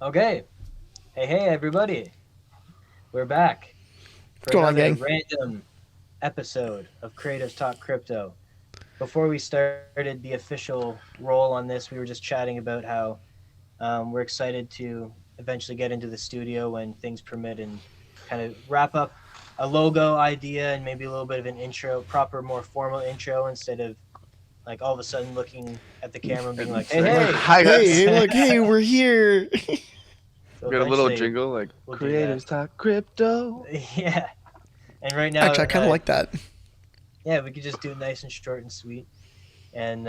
Okay. Hey, everybody. We're back What's for going on, another gang? random episode of Creatives Talk Crypto. Before we started the official roll on this, we were just chatting about how we're excited to eventually get into the studio when things permit and kind of wrap up a logo idea and maybe a little bit of an intro, proper, more formal intro instead of like all of a sudden looking at the camera and being like, And hey, saying, hey. "Hi guys." Hey, look, hey, we're here. So We got a little eventually jingle like we'll do that. "Creators Talk Crypto." Yeah. And right now, Actually, I kind of like that. yeah, we could just do it nice and short and sweet. And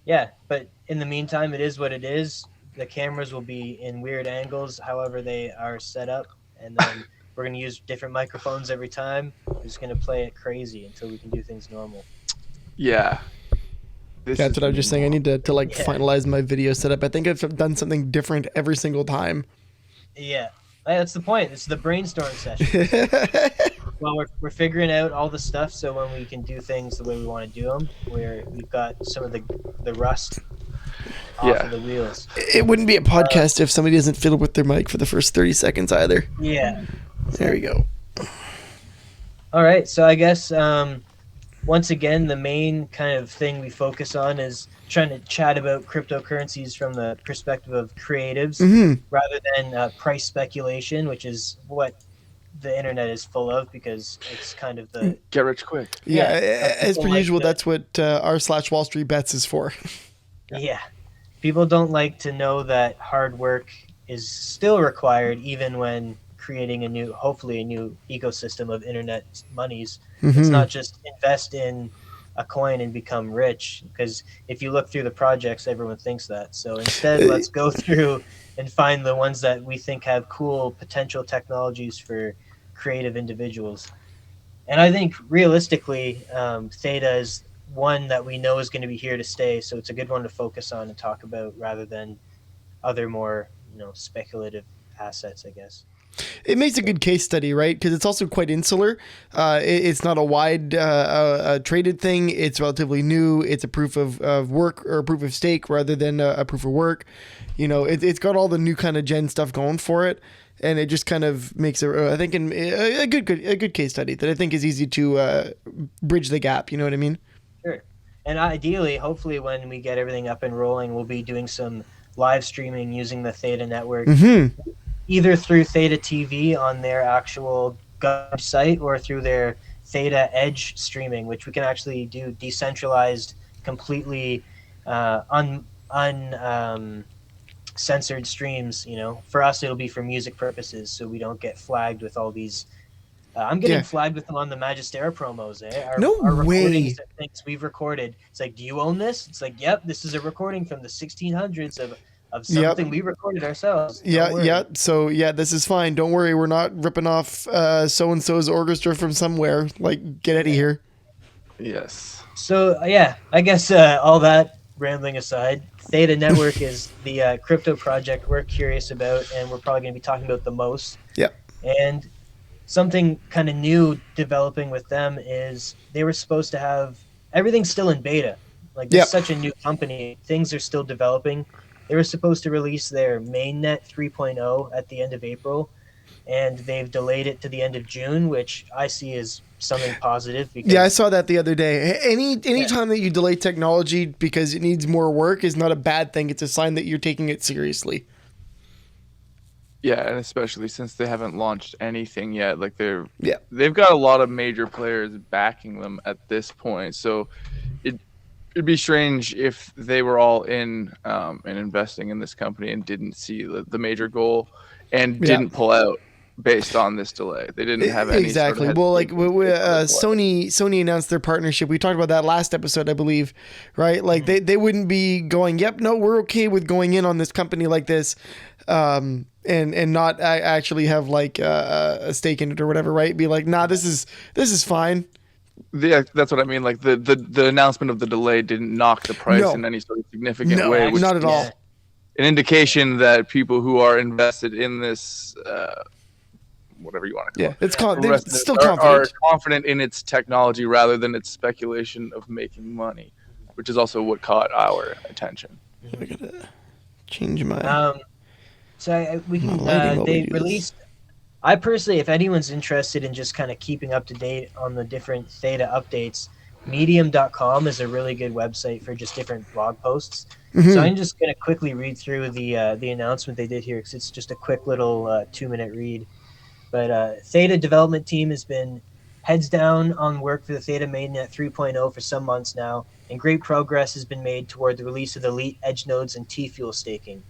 yeah, but in the meantime, it is what it is. The cameras will be in weird angles, however they are set up, and then we're gonna use different microphones every time. We're just gonna play it crazy until we can do things normal. Yeah, this That's is what I the was just new saying. I need to like Yeah, finalize my video setup. I think I've done something different every single time. yeah. That's the point. It's the brainstorm sessions. Well, we're figuring out all the stuff, so when we can do things the way we want to do them, we've got some of the rust off yeah. of the wheels. It wouldn't be a podcast if somebody doesn't fiddle with their mic for the first 30 seconds either. Yeah, There we exactly. go. All right, so I guess once again, the main kind of thing we focus on is trying to chat about cryptocurrencies from the perspective of creatives Mm-hmm. rather than price speculation, which is what the internet is full of because it's kind of the Get rich quick. Yeah, as people per like usual, to that's what r/Wall Street Bets is for. yeah people don't like to know that hard work is still required even when creating a new hopefully a new ecosystem of internet monies. It's Mm-hmm. not just invest in a coin and become rich because if you look through the projects everyone thinks that, so instead let's go through and find the ones that we think have cool potential technologies for creative individuals. And I think realistically, Theta is one that we know is going to be here to stay. So it's a good one to focus on and talk about rather than other more speculative assets, I guess. It makes a good case study, right? Because it's also quite insular. It's not a wide traded thing. It's relatively new. It's a proof of work or a proof of stake rather than a proof of work. It's got all the new kind of gen stuff going for it, and it just kind of makes it, I think, a good case study that I think is easy to bridge the gap. You know what I mean? Sure. And ideally, hopefully, when we get everything up and rolling, we'll be doing some live streaming using the Theta Network, Mm-hmm. either through Theta TV on their actual website or through their Theta Edge streaming, which we can actually do decentralized, completely censored streams. For us, it'll be for music purposes, so we don't get flagged with all these. I'm getting Yeah. flagged with them on the Magistera promos. No Our recordings way. and things we've recorded. It's like, do you own this? It's like, yep, this is a recording from the 1600s of Yep. something we recorded ourselves. Don't Yeah, worry. yeah. So yeah, this is fine. Don't worry, we're not ripping off so and so's orchestra from somewhere. Like, get out of Yeah. here. Yes. So yeah, I guess all that rambling aside, Theta Network is the crypto project we're curious about, and we're probably going to be talking about the most. Yeah. And something kind of new developing with them is they were supposed to have everything's still in beta. Like Yeah. it's such a new company, things are still developing. They were supposed to release their mainnet 3.0 at the end of April, and they've delayed it to the end of June, which I see as something positive Yeah, I because saw that the other day. Any yeah, time that you delay technology because it needs more work is not a bad thing. It's a sign that you're taking it seriously. Yeah, and especially since they haven't launched anything yet, like Yeah. they've got a lot of major players backing them at this point. So it'd be strange if they were all in and investing in this company and didn't see the major goal and Yeah. didn't pull out based on this delay. They didn't have any sort of Exactly. Well, like hesitation based on the delay. Sony announced their partnership. We talked about that last episode, I believe, right? Like they wouldn't be going, "Yep, no, we're okay with going in on this company like this." And not actually have like a stake in it or whatever, right? Be like, nah, this is fine. Yeah, that's what I mean. Like the announcement of the delay didn't knock the price No, in any sort of significant no, way, which not at is yeah, all. an indication that people who are invested in this, whatever you want to call Yeah, it's it, they're invested in still it, are confident. confident in its technology rather than its speculation of making money, which is also what caught our attention. I gotta change my. um, So we Not can. lighting while we They do this. released. I personally, if anyone's interested in just kind of keeping up to date on the different Theta updates, medium.com is a really good website for just different blog posts. So Hmm. I'm just going to quickly read through the announcement they did here because it's just a quick little 2 minute read. But Theta development team has been heads down on work for the Theta mainnet 3.0 for some months now, and great progress has been made toward the release of the elite edge nodes and T-fuel staking.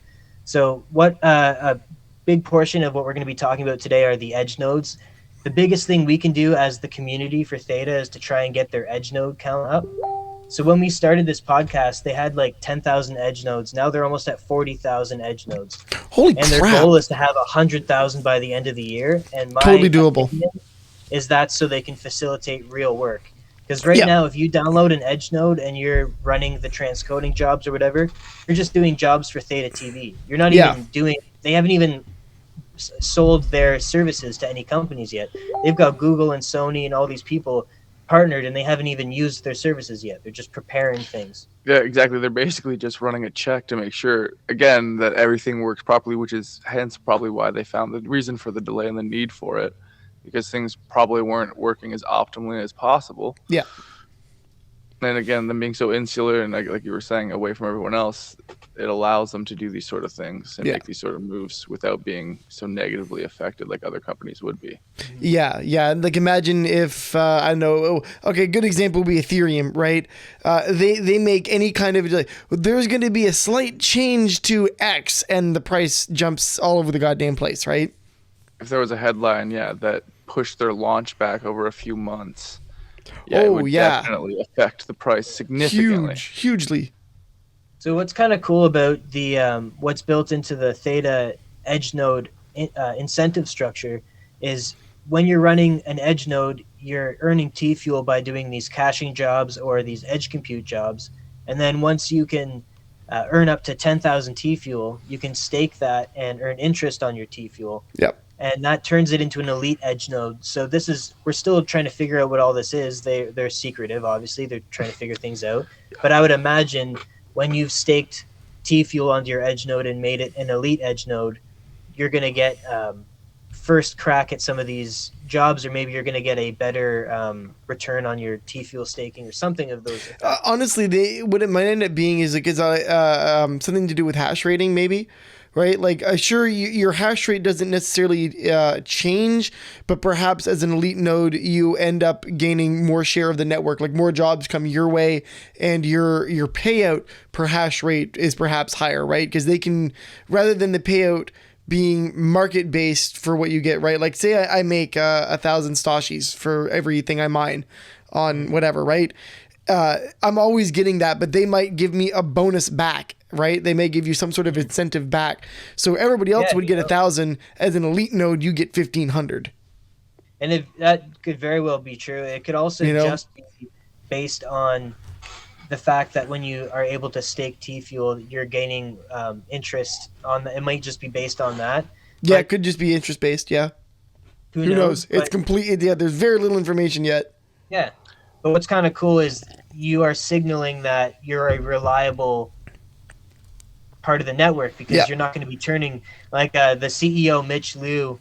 So, what a big portion of what we're going to be talking about today are the edge nodes. The biggest thing we can do as the community for Theta is to try and get their edge node count up. So when we started this podcast, they had like 10,000 edge nodes. Now they're almost at 40,000 edge nodes, Holy and their crap! goal is to have 100,000 by the end of the year. And Totally my doable. opinion is that so they can facilitate real work. Because right Yeah, now, if you download an Edge node and you're running the transcoding jobs or whatever, you're just doing jobs for Theta TV. You're not yeah. even doing. They haven't even sold their services to any companies yet. They've got Google and Sony and all these people partnered, and they haven't even used their services yet. They're just preparing things. Yeah, exactly. They're basically just running a check to make sure, again, that everything works properly, which is hence probably why they found the reason for the delay and the need for it, because things probably weren't working as optimally as possible. Yeah. And again, them being so insular and like you were saying, away from everyone else, it allows them to do these sort of things and Yeah. make these sort of moves without being so negatively affected like other companies would be. Yeah, yeah. Like imagine if I don't know. Okay, good example would be Ethereum, right? They make any kind of like, there's going to be a slight change to X, and the price jumps all over the goddamn place, right? If there was a headline, yeah, that pushed their launch back over a few months, yeah, it Oh would yeah, definitely affect the price significantly. hugely. So what's kind of cool about the what's built into the Theta Edge node incentive structure is when you're running an Edge node, you're earning T fuel by doing these caching jobs or these edge compute jobs, and then once you can earn up to 10,000 T fuel, you can stake that and earn interest on your T fuel. Yep. And that turns it into an elite edge node. So we're still trying to figure out what all this is. They're secretive, obviously. They're trying to figure things out. But I would imagine when you've staked T fuel onto your edge node and made it an elite edge node, you're going to get first crack at some of these jobs, or maybe you're going to get a better return on your T fuel staking or something of those. Honestly, what it might end up being is something to do with hash rating, maybe. Right, like sure, your hash rate doesn't necessarily change, but perhaps as an elite node, you end up gaining more share of the network. Like more jobs come your way, and your payout per hash rate is perhaps higher, right? Because they can, rather than the payout being market based for what you get, right? Like say I make 1,000 satoshis for everything I mine on whatever, right? I'm always getting that, but they might give me a bonus back, right? They may give you some sort of incentive back. So everybody else would get 1,000. As an elite node, you get 1,500. And if that could very well be true. It could also just be based on the fact that when you are able to stake T fuel, you're gaining interest on it might just be based on that. Yeah, it could just be interest based. Yeah. Who knows? It's complete. Yeah, there's very little information yet. Yeah. But what's kind of cool is you are signaling that you're a reliable part of the network because you're not going to be turning like the CEO Mitch Liu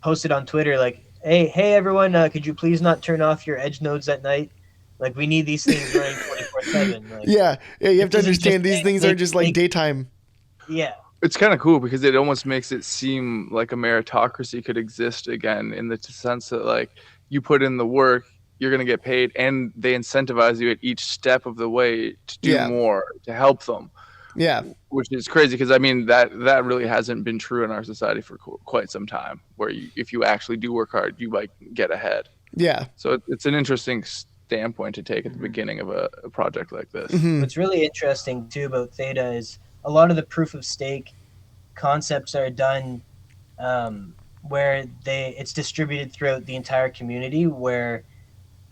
posted on Twitter like, hey everyone, could you please not turn off your edge nodes at night? Like we need these things running 24/7. Like, yeah, you have to understand these things are just like daytime. Yeah. It's kind of cool because it almost makes it seem like a meritocracy could exist again, in the sense that like you put in the work, you're going to get paid, and they incentivize you at each step of the way to do more, to help them. Yeah. Which is crazy because, I mean, that really hasn't been true in our society for quite some time, where if you actually do work hard, you might get ahead. Yeah. So it's an interesting standpoint to take at the beginning of a project like this. Mm-hmm. What's really interesting, too, about Theta is a lot of the proof of stake concepts are done where it's distributed throughout the entire community, where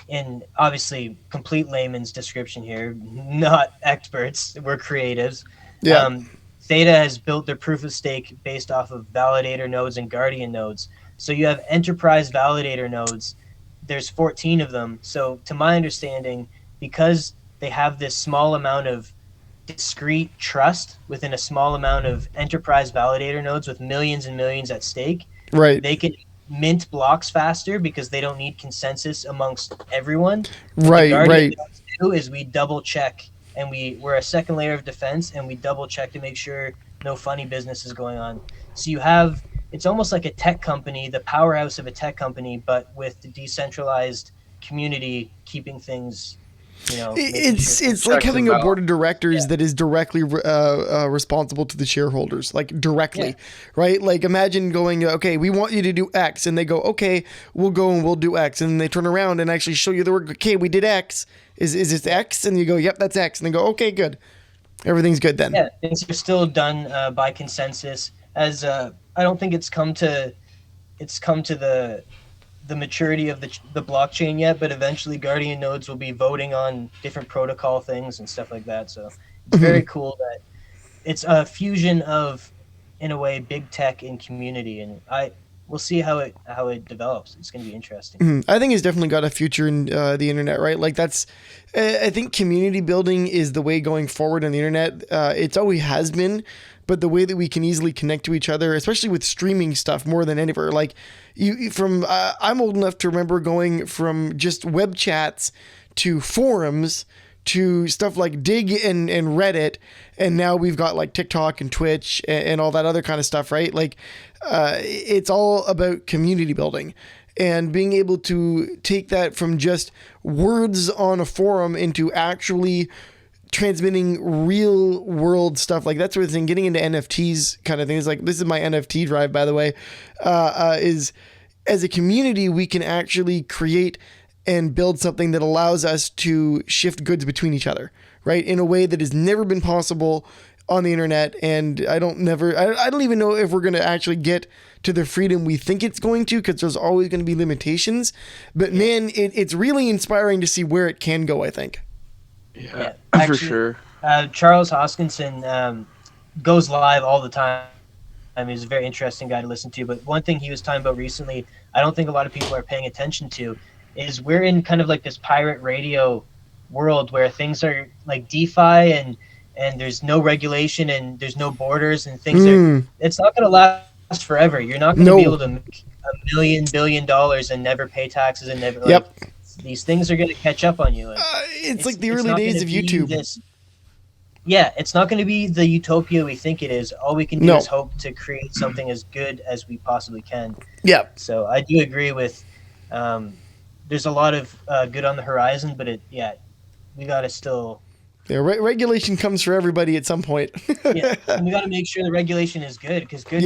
in obviously complete layman's description here, not experts, we're creatives. Yeah. Theta has built their proof of stake based off of validator nodes and guardian nodes. So you have enterprise validator nodes. There's 14 of them. So to my understanding, because they have this small amount of discrete trust within a small amount of enterprise validator nodes with millions and millions at stake, Right. they can mint blocks faster because they don't need consensus amongst everyone. What the Right. Guardian Right. nodes do is we double check, and we're a second layer of defense, and we double check to make sure no funny business is going on. So you have, it's almost like a tech company, the powerhouse of a tech company, but with the decentralized community keeping things, making sure things. It's like Checks and having a board of balances. directors Yeah. that is directly responsible to the shareholders, like directly, Yeah. right? Like imagine going, okay, we want you to do X, and they go, okay, we'll go and we'll do X, and then they turn around and actually show you the work. Okay, we did X. Is it X? And you go, yep, that's X, and they go, okay, good, everything's good then. Yeah, things are still done by consensus. As I don't think it's come to the maturity of the blockchain yet, but eventually Guardian nodes will be voting on different protocol things and stuff like that. So it's very cool that it's a fusion of, in a way, big tech and community, and we'll see how it develops. It's going to be interesting. I think it's definitely got a future in the internet, right? Like that's, I think community building is the way going forward on the internet. It's always has been, but the way that we can easily connect to each other, especially with streaming stuff more than ever. Like I'm old enough to remember going from just web chats to forums to stuff like Dig and Reddit, and now we've got like TikTok and Twitch and all that other kind of stuff, right? Like, it's all about community building and being able to take that from just words on a forum into actually transmitting real world stuff. Like that sort of thing, getting into NFTs kind of things. Like this is my NFT drive, by the way, is as a community, we can actually create and build something that allows us to shift goods between each other, right? In a way that has never been possible on the internet. And I don't even know if we're going to actually get to the freedom we think it's going to, because there's always going to be limitations. But man, it's really inspiring to see where it can go, I think. Yeah, Actually, for sure. Charles Hoskinson goes live all the time. He's a very interesting guy to listen to. But one thing he was talking about recently, I don't think a lot of people are paying attention to, is we're in kind of like this pirate radio world where things are like DeFi and there's no regulation and there's no borders and things it's not going to last forever. You're not going to be able to make $1 billion and never pay taxes and never these things are going to catch up on you. And it's like the early days of YouTube. It's not going to be the utopia we think it is. All we can do is hope to create something as good as we possibly can. Yeah. So I do agree with there's a lot of good on the horizon, but we got to still. Yeah, regulation comes for everybody at some point. And we got to make sure the regulation is good, because good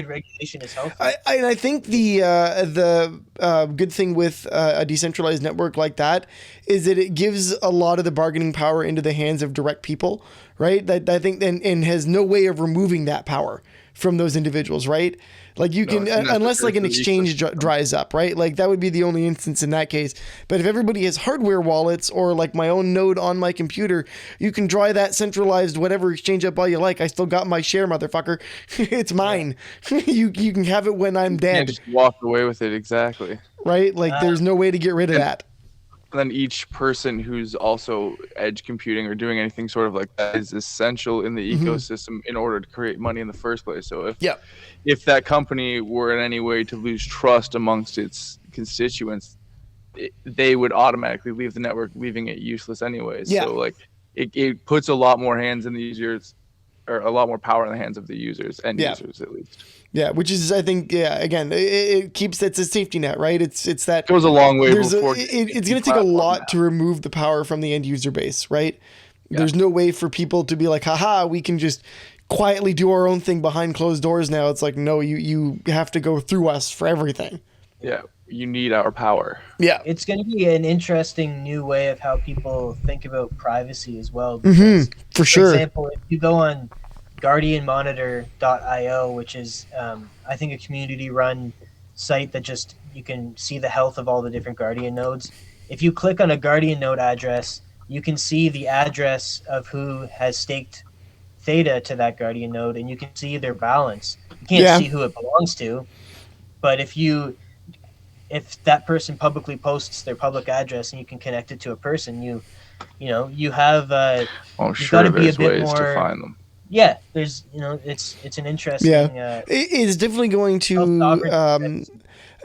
regulation is healthy. I think the good thing with a decentralized network like that is that it gives a lot of the bargaining power into the hands of direct people, right? That I think and has no way of removing that power from those individuals, right? Like you can, unless like an exchange dries up, right? Like that would be the only instance in that case. But if everybody has hardware wallets or like my own node on my computer, you can dry that centralized whatever exchange up all you like. I still got my share, motherfucker. It's mine. You can have it when I'm dead. You can't just walk away with it, exactly. Right? Like there's no way to get rid of that. Then each person who's also edge computing or doing anything sort of like that is essential in the ecosystem in order to create money in the first place. So if that company were in any way to lose trust amongst its constituents, they would automatically leave the network, leaving it useless anyways. So like it puts a lot more hands in the users, or a lot more power in the hands of the users and users at least. Yeah, which is, I think, again, it keeps, it's a safety net, right? It's that it goes a long way. It's going to take a lot to remove the power from the end user base, right? Yeah. There's no way for people to be like, haha, we can just quietly do our own thing behind closed doors now. It's like, no, you have to go through us for everything. Yeah, you need our power. Yeah. It's going to be an interesting new way of how people think about privacy as well. Because, for sure. For example, if you go on guardianmonitor.io, which is I think a community-run site that just you can see the health of all the different Guardian nodes. If you click on a Guardian node address, you can see the address of who has staked Theta to that Guardian node, and you can see their balance. You can't see who it belongs to, but if that person publicly posts their public address and you can connect it to a person, you have Oh, you sure. got to be a There's bit ways to more. find them. Yeah, there's it's an interesting It's definitely going to self-sovereignty.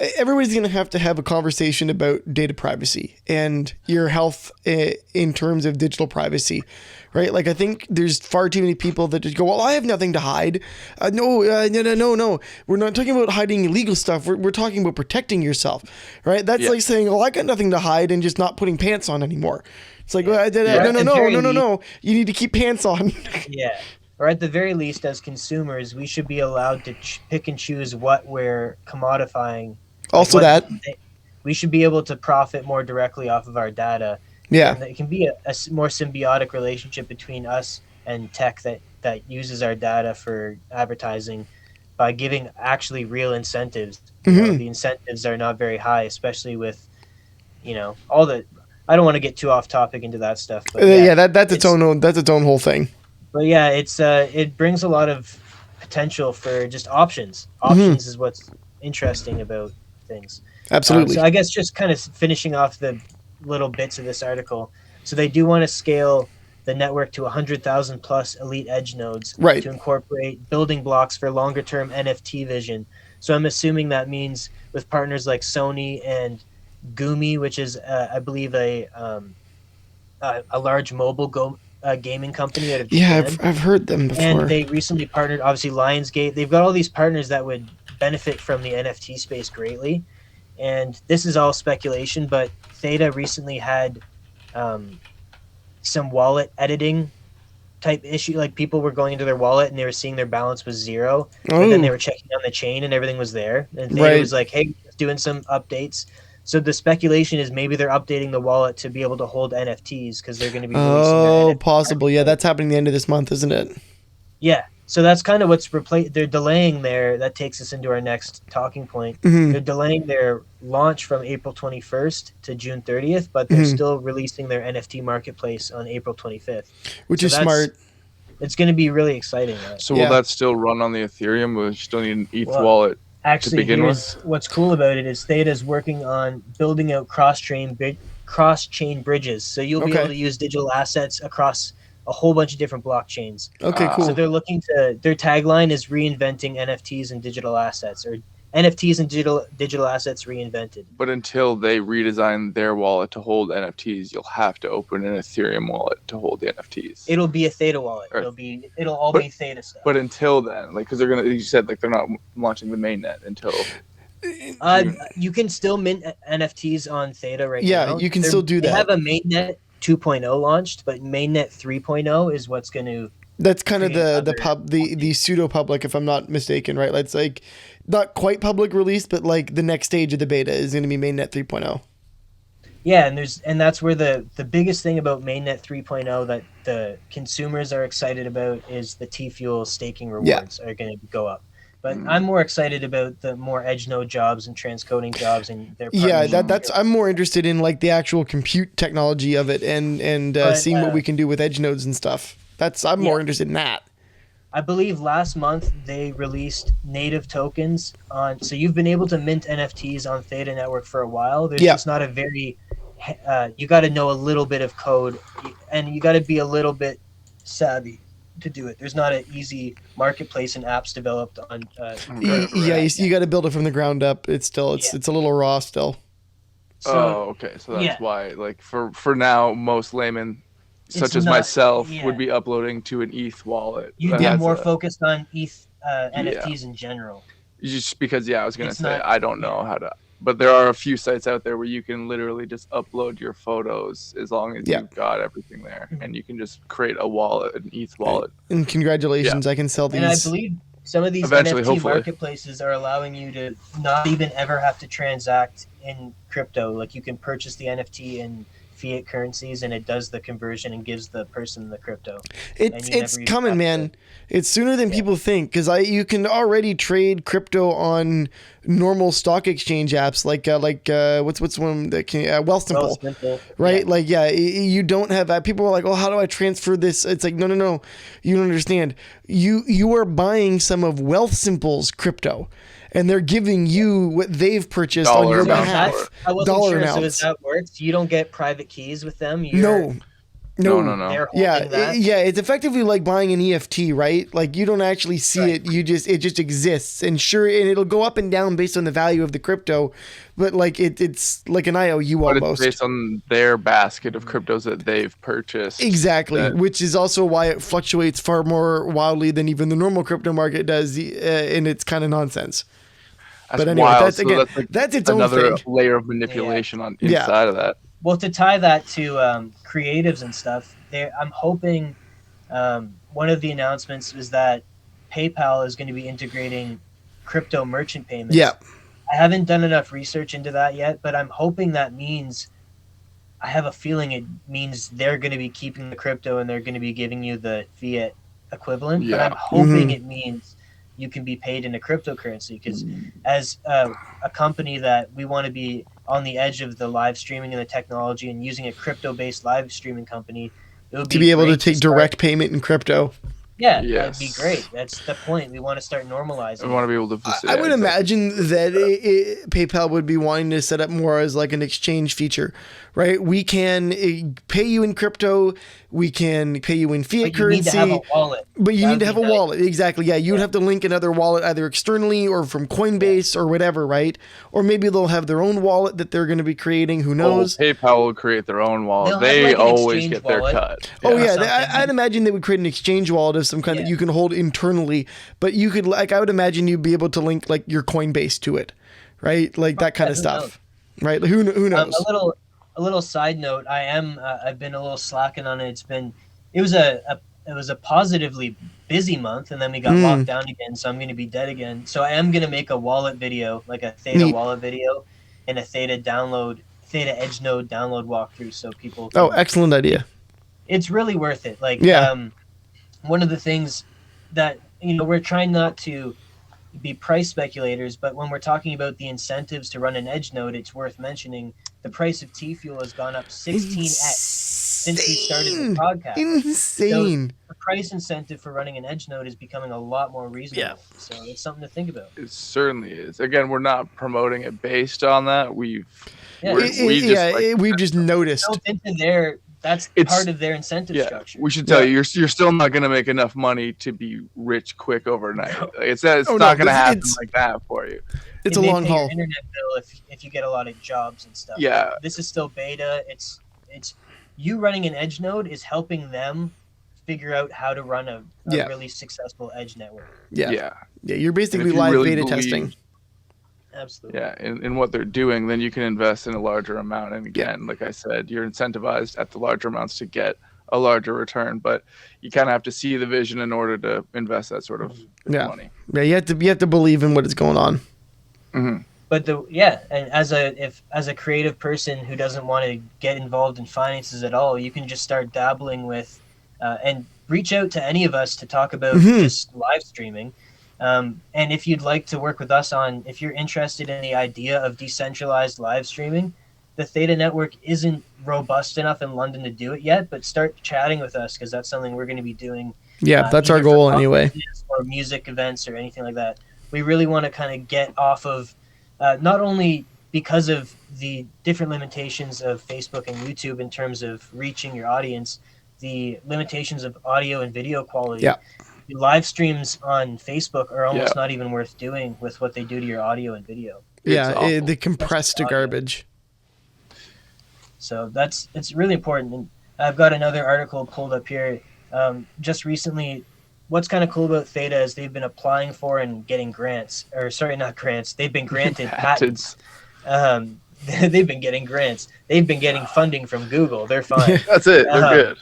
everybody's going to have a conversation about data privacy and your health in terms of digital privacy, right? Like, I think there's far too many people that just go, well, I have nothing to hide. No. We're not talking about hiding illegal stuff. We're talking about protecting yourself, right? That's like saying, oh, I got nothing to hide and just not putting pants on anymore. It's like, well, no. You need to keep pants on. Yeah. Or at the very least, as consumers, we should be allowed to pick and choose what we're commodifying. Also that. We should be able to profit more directly off of our data. Yeah. And it can be a more symbiotic relationship between us and tech that uses our data for advertising by giving actually real incentives. The incentives are not very high, especially with, all the. I don't want to get too off topic into that stuff, but that's its own whole thing. But yeah, it brings a lot of potential for just options. Options is what's interesting about things. Absolutely. So I guess just kind of finishing off the little bits of this article. So they do want to scale the network to 100,000 plus elite edge nodes right. to incorporate building blocks for longer term NFT vision. So I'm assuming that means with partners like Sony and Gumi, which is I believe a large mobile gaming company out of Japan. Yeah, I've heard them before. And they recently partnered, obviously Lionsgate. They've got all these partners that would benefit from the NFT space greatly. And this is all speculation, but Theta recently had some wallet editing type issue. Like, people were going into their wallet and they were seeing their balance was zero. And then they were checking on the chain and everything was there. And Theta was like, hey, doing some updates. So the speculation is maybe they're updating the wallet to be able to hold NFTs because they're going to be releasing their NFT possible. Yeah, that's happening the end of this month, isn't it? Yeah. So that's kind of what's they're delaying that takes us into our next talking point. They're delaying their launch from April 21st to June 30th, but they're still releasing their NFT Marketplace on April 25th. Which is smart. It's going to be really exciting. So will that still run on the Ethereum? Will you still need an ETH wallet? Actually, what's cool about it is Theta is working on building out cross-chain bridges. So you'll be able to use digital assets across a whole bunch of different blockchains. Okay, cool. So they're their tagline is reinventing NFTs and digital assets, or NFTs and digital assets reinvented. But until they redesign their wallet to hold NFTs, you'll have to open an Ethereum wallet to hold the NFTs. It'll be a Theta wallet. It'll all be Theta stuff. But until then, because you said they're not launching the mainnet until. You can still mint NFTs on Theta now. Yeah, you can still do that. They have a mainnet 2.0 launched, but mainnet 3.0 is what's going to. That's kind of the pseudo public, if I'm not mistaken, right? It's like not quite public release, but like the next stage of the beta is going to be mainnet 3.0. Yeah, and that's where the biggest thing about mainnet 3.0 that the consumers are excited about is the T-Fuel staking rewards are going to go up. But I'm more excited about the more edge node jobs and transcoding jobs and their I'm more interested in like the actual compute technology of it and seeing what we can do with edge nodes and stuff. I'm more interested in that. I believe last month they released native tokens so you've been able to mint NFTs on Theta Network for a while. There's just not a very you got to know a little bit of code and you got to be a little bit savvy to do it. There's not an easy marketplace and apps developed on you got to build it from the ground up. It's a little raw still. So that's why, like, for now, most laymen such as myself would be uploading to an ETH wallet. You'd be more focused on ETH NFTs in general. Just because I was gonna say I don't know how to, but there are a few sites out there where you can literally just upload your photos as long as you've got everything there, and you can just create a wallet, an ETH wallet. And congratulations, I can sell these. And I believe some of these NFT marketplaces are allowing you to not even ever have to transact in crypto. Like, you can purchase the NFT in fiat currencies and it does the conversion and gives the person the crypto. It's coming, man. It's sooner than people think, because you can already trade crypto on normal stock exchange apps like what's one that can Wealthsimple, right? You don't have that. People are like, oh, how do I transfer this? It's like, no, you don't understand. You are buying some of Wealthsimple's crypto, and they're giving you what they've purchased on your behalf. I wasn't sure. So as that works, you don't get private keys with them. No. No, no, no. They're holding that. It's effectively like buying an EFT, right? Like you don't actually see it, it just exists, and it'll go up and down based on the value of the crypto, but like it's like an IOU But almost. it's based on their basket of cryptos that they've purchased. Exactly, which is also why it fluctuates far more wildly than even the normal crypto market does, and it's kind of nonsense. That's but anyway, wild. that's its another own thing. layer of manipulation on inside of that. Well, to tie that to creatives and stuff, I'm hoping one of the announcements is that PayPal is going to be integrating crypto merchant payments. Yeah. I haven't done enough research into that yet, but I'm hoping that means, I have a feeling it means they're going to be keeping the crypto and they're going to be giving you the fiat equivalent. Yeah. But I'm hoping it means you can be paid in a cryptocurrency, because as a company that we want to be on the edge of the live streaming and the technology and using a crypto-based live streaming company, it would be able to great take direct payment in crypto. Yeah, that'd be great. That's the point. We want to start normalizing. We want to be able to. I would imagine that PayPal would be wanting to set up more as like an exchange feature, right? We can pay you in crypto. We can pay you in fiat currency. Need to have a wallet. But you need to have a wallet. Exactly. Yeah, you'd have to link another wallet either externally or from Coinbase or whatever, right? Or maybe they'll have their own wallet that they're going to be creating. Who knows? PayPal will create their own wallet. They always get their cut. I'd imagine they would create an exchange wallet of some kind that you can hold internally. But you could, like, I would imagine you'd be able to link like your Coinbase to it, right? Like that kind of stuff, right? Who knows? A little side note, I've been a little slacking on it. It was a positively busy month, and then we got locked down again, so I'm going to be dead again. So I am going to make a wallet video, like a Theta wallet video, and a Theta Edge node download walkthrough, so people excellent idea. It's really worth it. Like one of the things that we're trying not to be price speculators, but when we're talking about the incentives to run an edge node, it's worth mentioning the price of T-Fuel has gone up 16x since we started the podcast. Insane. So the price incentive for running an edge node is becoming a lot more reasonable. So it's something to think about. It certainly is. Again, we're not promoting it based on that. We've just noticed. Built into that's part of their incentive structure. We should tell you, you're still not going to make enough money to be rich quick overnight. No. It's not going to happen like that for you. It's a long haul. Internet bill if you get a lot of jobs and stuff. Yeah. This is still beta. It's you running an edge node is helping them figure out how to run a really successful edge network. Yeah. You're basically live beta testing. Absolutely. Yeah, in what they're doing, then you can invest in a larger amount. And again, like I said, you're incentivized at the larger amounts to get a larger return, but you kind of have to see the vision in order to invest that sort of money. Yeah, you have to believe in what is going on. Mm-hmm. But and as a creative person who doesn't want to get involved in finances at all, you can just start dabbling with and reach out to any of us to talk about just live streaming. And if you'd like to work with us if you're interested in the idea of decentralized live streaming, the Theta Network isn't robust enough in London to do it yet, but start chatting with us, because that's something we're going to be doing. Yeah, that's our goal anyway. Or music events or anything like that. We really want to kind of get off of, not only because of the different limitations of Facebook and YouTube in terms of reaching your audience, the limitations of audio and video quality. Yeah. Live streams on Facebook are almost not even worth doing with what they do to your audio and video. They compress to garbage. So it's really important. And I've got another article pulled up here. Just recently, what's kind of cool about Theta is they've been applying for and getting grants, or sorry, not grants. They've been granted patents. They've been getting grants. They've been getting funding from Google. They're fine. That's it. They're good.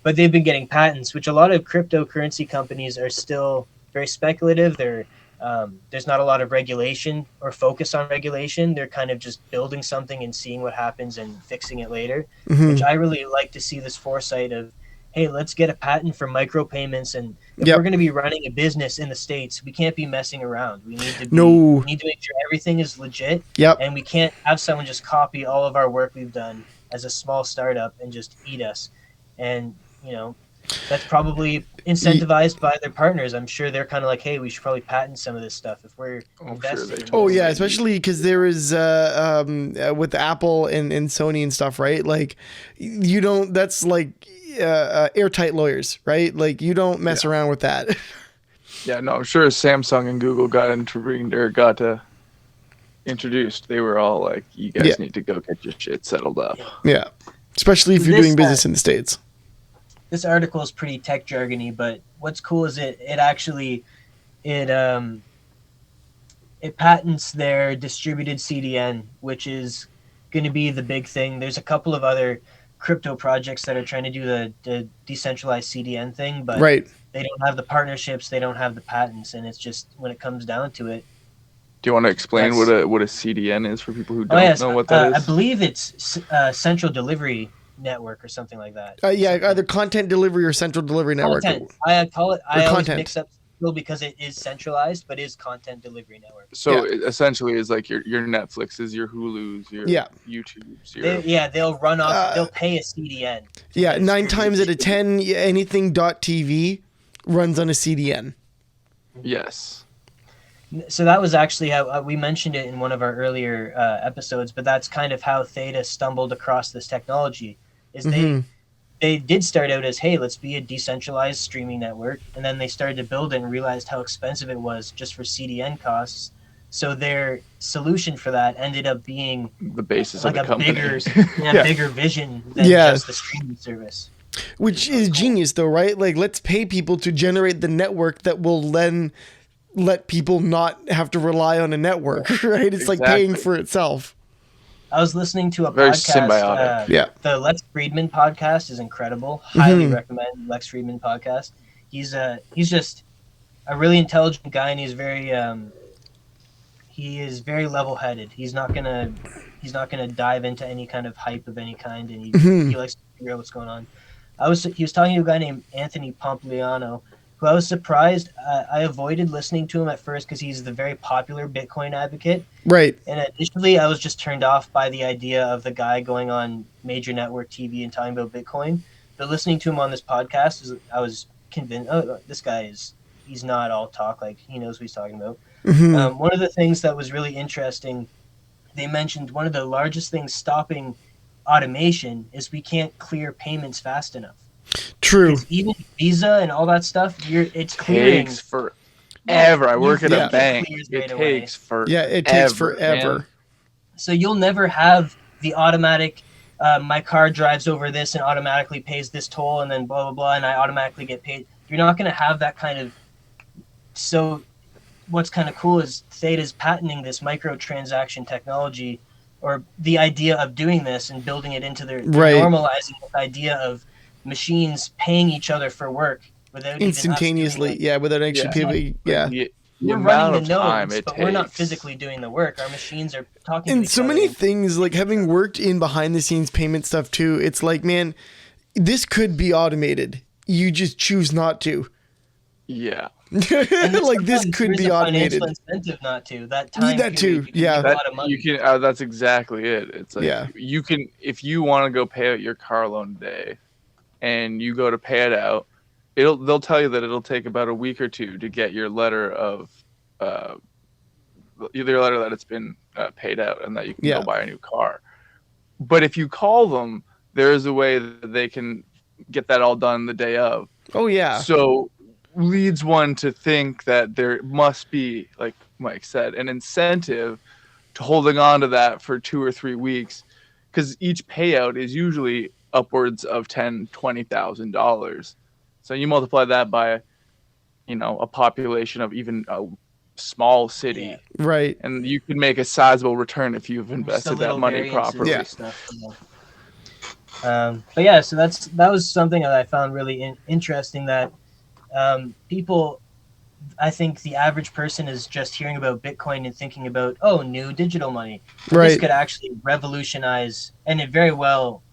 But they've been getting patents, which a lot of cryptocurrency companies are still very speculative. There's not a lot of regulation or focus on regulation. They're kind of just building something and seeing what happens and fixing it later, which I really like to see this foresight of, hey, let's get a patent for micropayments. And if we're going to be running a business in the States, we can't be messing around. We need to make sure everything is legit. And we can't have someone just copy all of our work we've done as a small startup and just eat us. And that's probably incentivized by their partners. I'm sure they're kind of like, hey, we should probably patent some of this stuff if we're investing. Especially because there is with Apple and Sony and stuff, right? Like, that's like, airtight lawyers, right? Like you don't mess around with that. Yeah, no, I'm sure Samsung and Google got intervened or got introduced. They were all like, "You Yeah. guys need to go get your shit settled up." Yeah. Especially if you're doing business in the States. This article is pretty tech jargony, but what's cool is it actually it patents their distributed CDN, which is going to be the big thing. There's a couple of other crypto projects that are trying to do the decentralized CDN thing, but right. They don't have the partnerships, they don't have the patents, and it's just when it comes down to it. Do you want to explain what a CDN is for people who don't know what that is? I believe it's Central Delivery Network or something like that. Either content delivery or central delivery network. I call it. I always content. mix up because it is centralized, but is content delivery network. So it essentially is like your Netflixes, your Hulus, your YouTubes. They'll run off. They'll pay a CDN. 9 times out of 10, anything .tv runs on a CDN. Yes. So that was actually how we mentioned it in one of our earlier episodes, but that's kind of how Theta stumbled across this technology. Is they did start out as, hey, let's be a decentralized streaming network, and then they started to build it and realized how expensive it was just for CDN costs. So their solution for that ended up being the basis like of the company. bigger vision than just the streaming service. Which is genius, though, right? Like, let's pay people to generate the network that will then let people not have to rely on a network, right? It's like paying for itself. I was listening to a very podcast. Symbiotic. The Lex Friedman podcast is incredible. Highly recommend Lex Friedman podcast. He's just a really intelligent guy, and he's very he is very level-headed. He's not gonna dive into any kind of hype of any kind, and he likes to figure out what's going on. He was talking to a guy named Anthony Pompliano, who I was surprised. I avoided listening to him at first because he's the very popular Bitcoin advocate. Right. And initially, I was just turned off by the idea of the guy going on major network TV and talking about Bitcoin. But listening to him on this podcast, I was convinced, this guy he's not all talk. Like, he knows what he's talking about. One of the things that was really interesting, they mentioned one of the largest things stopping automation is we can't clear payments fast enough. True. Even Visa and all that stuff, it's clearing. Takes forever. I work at a bank. It takes forever. Yeah, it takes forever. Man. So you'll never have the automatic, my car drives over this and automatically pays this toll and then blah, blah, blah, and I automatically get paid. You're not going to have that kind of... So what's kind of cool is Theta's patenting this microtransaction technology, or the idea of doing this and building it into their normalizing the idea of machines paying each other for work without instantaneously, without actually paying. We're running the nodes, but we're not physically doing the work. Our machines are talking. And so many things, like having worked in behind the scenes payment stuff too. It's like, man, this could be automated. You just choose not to. Yeah. Like this could be automated. Financial incentive not to. That time. That too. Yeah. A lot of money. You can. That's exactly it. It's like you can, if you want to go pay out your car loan today, and you go to pay it out, they'll tell you that it'll take about a week or two to get your letter of your letter that it's been paid out and that you can go buy a new car. But if you call them, there is a way that they can get that all done the day of. Oh yeah. So leads one to think that there must be, like Mike said, an incentive to holding on to that for 2 or 3 weeks, because each payout is usually upwards of $10,000-$20,000. So you multiply that by, a population of even a small city, right? And you can make a sizable return if you've invested that money properly. Yeah. But yeah, so that was something that I found really interesting. That people, I think the average person is just hearing about Bitcoin and thinking about, new digital money. Right. This could actually revolutionize, and it very well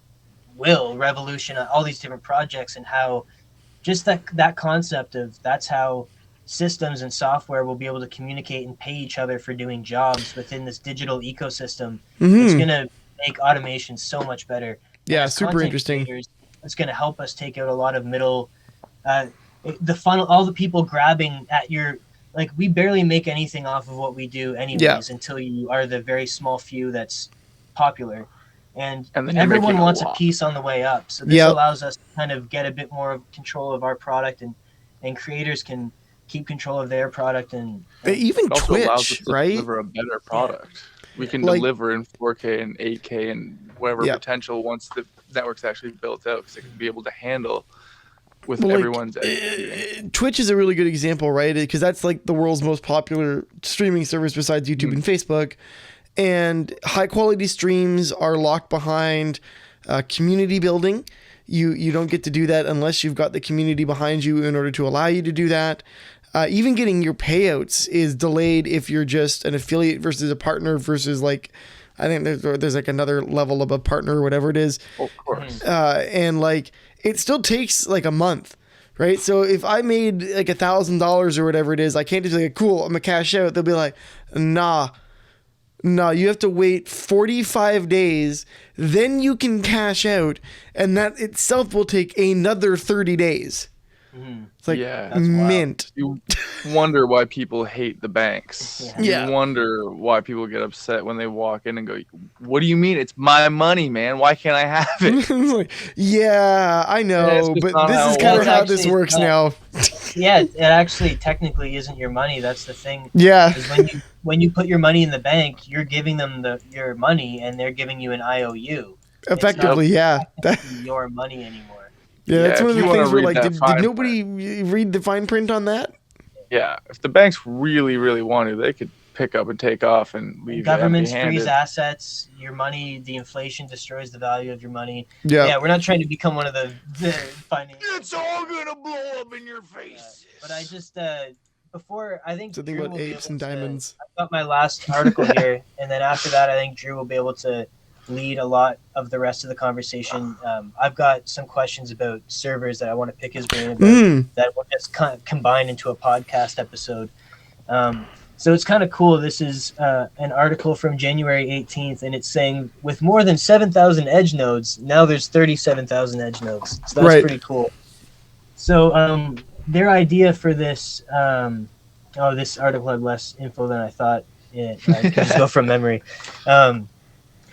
will revolutionize all these different projects, and how just that concept of that's how systems and software will be able to communicate and pay each other for doing jobs within this digital ecosystem. It's going to make automation so much better. Yeah, super interesting. It's going to help us take out a lot of middle, the funnel, all the people grabbing at your, like, we barely make anything off of what we do anyways until you are the very small few that's popular. and And then you're everyone making a wants a lot. piece on the way up. So this allows us to kind of get a bit more of control of our product, and creators can keep control of their product, and Even It also allows us Twitch, to right? deliver a better product. We can Like- deliver in 4K and 8K and whatever Yeah. potential once the network's actually built out, because it can be able to handle with Well, like, everyone's executing. Twitch is a really good example, right? Because that's like the world's most popular streaming service besides YouTube and Facebook. And high quality streams are locked behind community building. You don't get to do that unless you've got the community behind you in order to allow you to do that. Even getting your payouts is delayed if you're just an affiliate versus a partner versus like, I think there's like another level of a partner or whatever it is. Of course. And like, it still takes like a month, right? So if I made like $1,000 or whatever it is, I can't just be like, cool, I'm gonna cash out. They'll be like, nah, you have to wait 45 days, then you can cash out, and that itself will take another 30 days. It's like mint. You wonder why people hate the banks. Yeah. You wonder why people get upset when they walk in and go, "What do you mean? It's my money, man. Why can't I have it?" Like, yeah, I know, it's but not this how is it kind of works. how this Actually, works now. yeah, it actually technically isn't your money. That's the thing. Yeah. Is when you put your money in the bank, you're giving them your money, and they're giving you an IOU. Effectively, yeah. It's not your money anymore. Yeah, that's Yeah, one of if the you wanna things where read like, that did fine nobody read the fine print on that? Yeah, if the banks really, really wanted, they could pick up and take off and leave Governments you freeze empty-handed. assets. Your money, the inflation destroys the value of your money. Yeah. Yeah, we're not trying to become one of the financial. It's all gonna blow up in your face. But I just before I think So think Drew about will be apes able and to- diamonds. I've got my last article here, and then after that, I think Drew will be able to lead a lot of the rest of the conversation. I've got some questions about servers that I want to pick his brain about that will just combine into a podcast episode. So it's kind of cool. This is an article from January 18th, and it's saying with more than 7,000 edge nodes, now there's 37,000 edge nodes. So that's pretty cool. So their idea for this, this article had less info than I thought. I can just go from memory.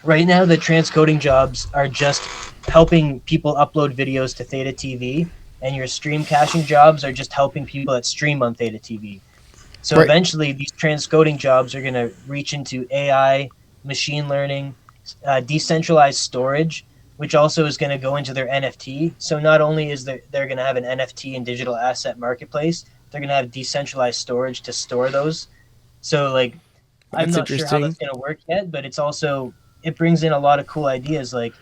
Right now, the transcoding jobs are just helping people upload videos to Theta TV, and your stream caching jobs are just helping people that stream on Theta TV. So eventually, these transcoding jobs are going to reach into AI, machine learning, decentralized storage, which also is going to go into their NFT. So not only is they're going to have an NFT and digital asset marketplace, they're going to have decentralized storage to store those. So like, I'm not sure how that's going to work yet, but it brings in a lot of cool ideas, like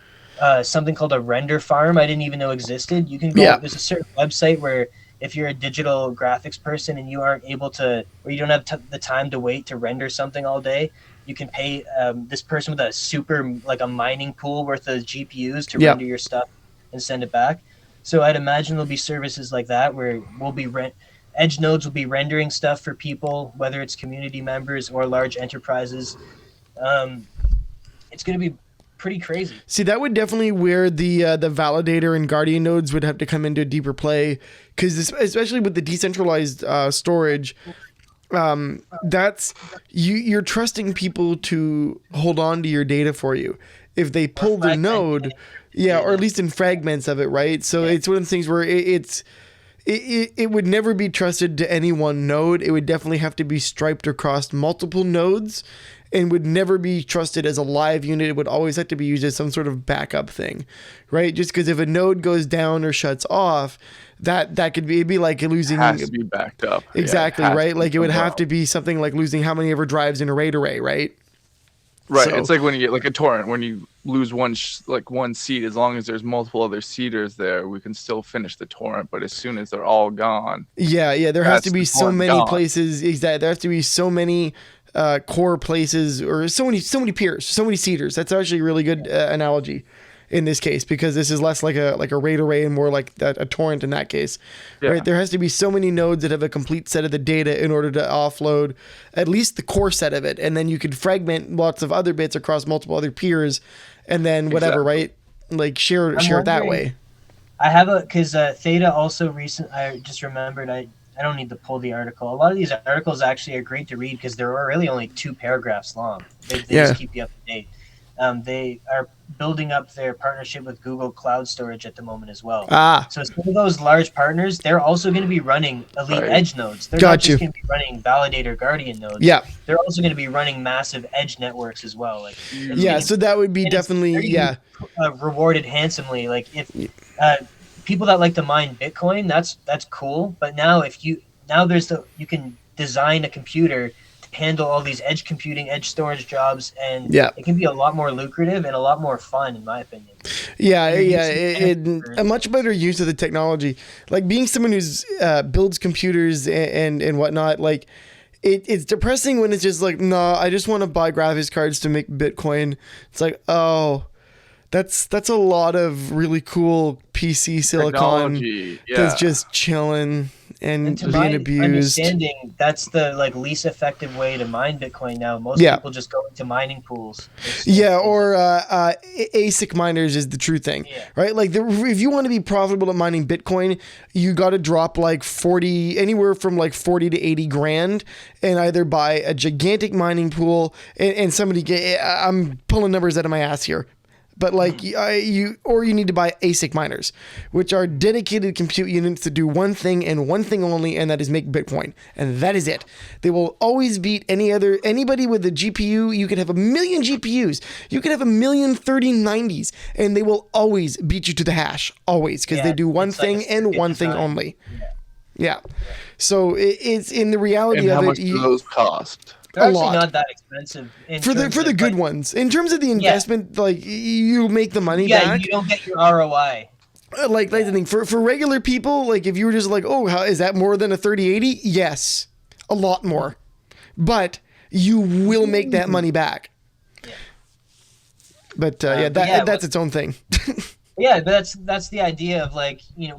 something called a render farm I didn't even know existed. You can go, there's a certain website where if you're a digital graphics person and you aren't able to, or you don't have the time to wait to render something all day, you can pay this person with a super, like a mining pool worth of GPUs to render your stuff and send it back. So I'd imagine there'll be services like that where edge nodes will be rendering stuff for people, whether it's community members or large enterprises. It's going to be pretty crazy. See, that would definitely where the validator and guardian nodes would have to come into deeper play, because especially with the decentralized storage, that's you're trusting people to hold on to your data for you. If they pull their node, or at least in fragments of it, right? So it's one of the things where it would never be trusted to any one node. It would definitely have to be striped across multiple nodes, and would never be trusted as a live unit. It would always have to be used as some sort of backup thing, right? Just because if a node goes down or shuts off, that could be, it'd be like losing. It has to be backed up. Exactly, right? Like it would have to be something like losing how many ever drives in a RAID array, right? Right. So, it's like when you get like a torrent, when you lose one seed, as long as there's multiple other seeders there, we can still finish the torrent. But as soon as they're all gone, there has to be so many gone. places. Exactly, there has to be so many core places, or so many peers, so many seeders. That's actually a really good analogy in this case, because this is less like a RAID array and more like a torrent in that case. Right? There has to be so many nodes that have a complete set of the data in order to offload at least the core set of it, and then you could fragment lots of other bits across multiple other peers, and then whatever, right? Like share it that way. I have because Theta also I just remembered I don't need to pull the article. A lot of these articles actually are great to read because they're really only 2 paragraphs long. They just keep you up to date. they are building up their partnership with Google Cloud Storage at the moment as well. Ah, So some of those large partners, they're also going to be running Elite Right. Edge nodes. They're not got just you. going to be running Validator Guardian nodes. Yeah. They're also going to be running massive edge networks as well. Like Yeah. So that would be definitely, yeah. Rewarded handsomely. Like if people that like to mine Bitcoin, that's cool. But now you can design a computer to handle all these edge computing, edge storage jobs, and it can be a lot more lucrative and a lot more fun, in my opinion. Yeah, a much better use of the technology. Like being someone who's builds computers and whatnot, like it's depressing when it's just like, no, I just want to buy graphics cards to make Bitcoin. It's like, oh, that's a lot of really cool PC silicon that's just chilling and to being my abused. Understanding, that's the least effective way to mine Bitcoin now. Most people just go into mining pools. Or ASIC miners is the true thing, right? Like if you want to be profitable at mining Bitcoin, you got to drop anywhere from 40 to 80 grand, and either buy a gigantic mining pool and somebody I'm pulling numbers out of my ass here. But you need to buy ASIC miners, which are dedicated compute units to do one thing and one thing only, and that is make Bitcoin. And that is it. They will always beat anybody with a GPU. You could have 1 million GPUs. You could have 1 million 3090s, and they will always beat you to the hash. Always. Because they do one thing and one thing only. Yeah. So it's in the reality of it. And how much do those cost? They're actually not that expensive for the good ones. In terms of the investment, you make the money back. Yeah, you don't get your ROI. Like the thing for regular people, like if you were just like, oh, how is that more than a 3080? Yes, a lot more, but you will make that money back. Yeah. But that's its own thing. Yeah, but that's the idea of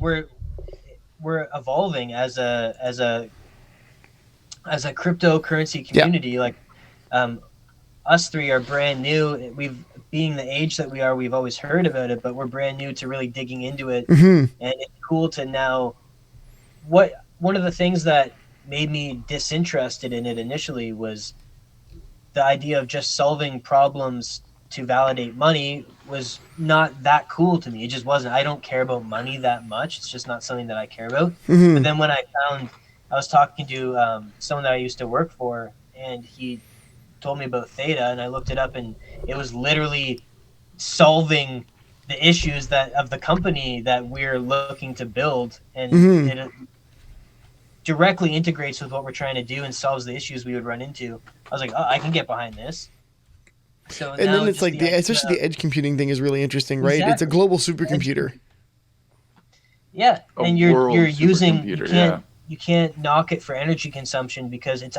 we're evolving as a cryptocurrency community. Us three are brand new. Being the age that we are, we've always heard about it, but we're brand new to really digging into it. And it's cool to now. One of the things that made me disinterested in it initially was the idea of just solving problems to validate money was not that cool to me. It just wasn't. I don't care about money that much. It's just not something that I care about. But then when I was talking to someone that I used to work for, and he told me about Theta, and I looked it up, and it was literally solving the issues of the company that we're looking to build, and it directly integrates with what we're trying to do and solves the issues we would run into. I was like, oh, I can get behind this. So and then it's especially the edge computing thing is really interesting, right? Exactly. It's a global supercomputer. Yeah, and you're using you can't knock it for energy consumption because it's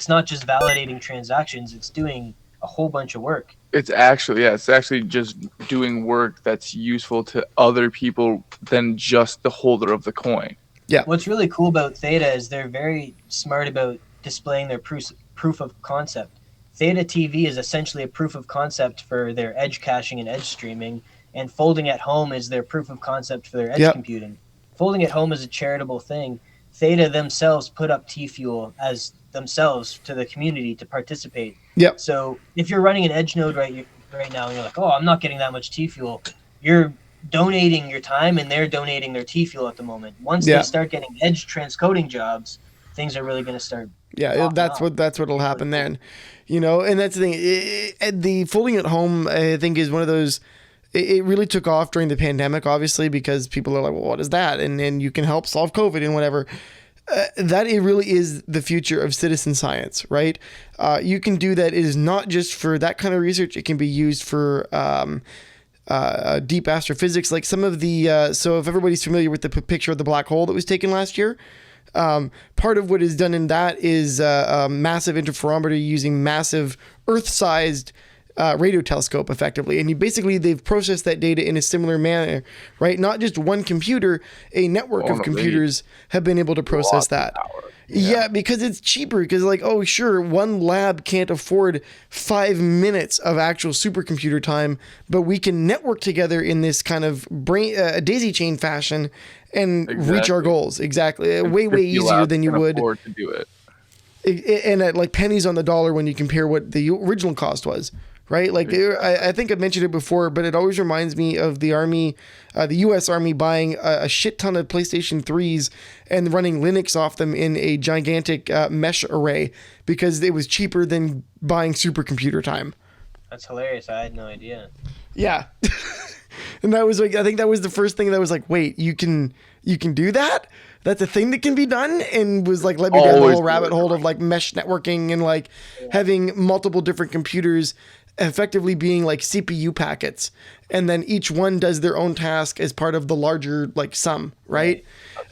not just validating transactions, it's doing a whole bunch of work. It's actually just doing work that's useful to other people than just the holder of the coin. Yeah. What's really cool about Theta is they're very smart about displaying their proof of concept. Theta TV is essentially a proof of concept for their edge caching and edge streaming, and Folding at Home is their proof of concept for their edge computing. Folding at Home is a charitable thing. Theta themselves put up T-Fuel as themselves to the community to participate. Yep. So if you're running an edge node right now and you're like, oh, I'm not getting that much T-Fuel, you're donating your time and they're donating their T-Fuel at the moment. Once they start getting edge transcoding jobs, things are really going to start. Yeah, that's what'll happen then. And that's the thing. The Folding at Home, I think, is one of those. It really took off during the pandemic, obviously, because people are like, well, what is that? And you can help solve COVID and whatever. That it really is the future of citizen science, right? You can do that. It is not just for that kind of research. It can be used for deep astrophysics. Like some of the, so if everybody's familiar with the picture of the black hole that was taken last year, part of what is done in that is a massive interferometer using massive Earth-sized radio telescope effectively. And they've processed that data in a similar manner, right? Not just one computer, a network of computers have been able to process that. Yeah, because it's cheaper. Because one lab can't afford 5 minutes of actual supercomputer time, but we can network together in this kind of daisy chain fashion and reach our goals. Exactly. Way easier than you would. Afford to do it. And at pennies on the dollar when you compare what the original cost was. right? Like I think I mentioned it before, but it always reminds me of the Army, the U.S. Army buying a shit ton of PlayStation 3s and running Linux off them in a gigantic mesh array because it was cheaper than buying supercomputer time. That's hilarious. I had no idea. Yeah. And that was like, I think that was the first thing that was like, wait, you can do that? That's a thing that can be done, and was like, let me down the whole rabbit hole of like mesh networking and like having multiple different computers effectively being like CPU packets, and then each one does their own task as part of the larger like sum, right?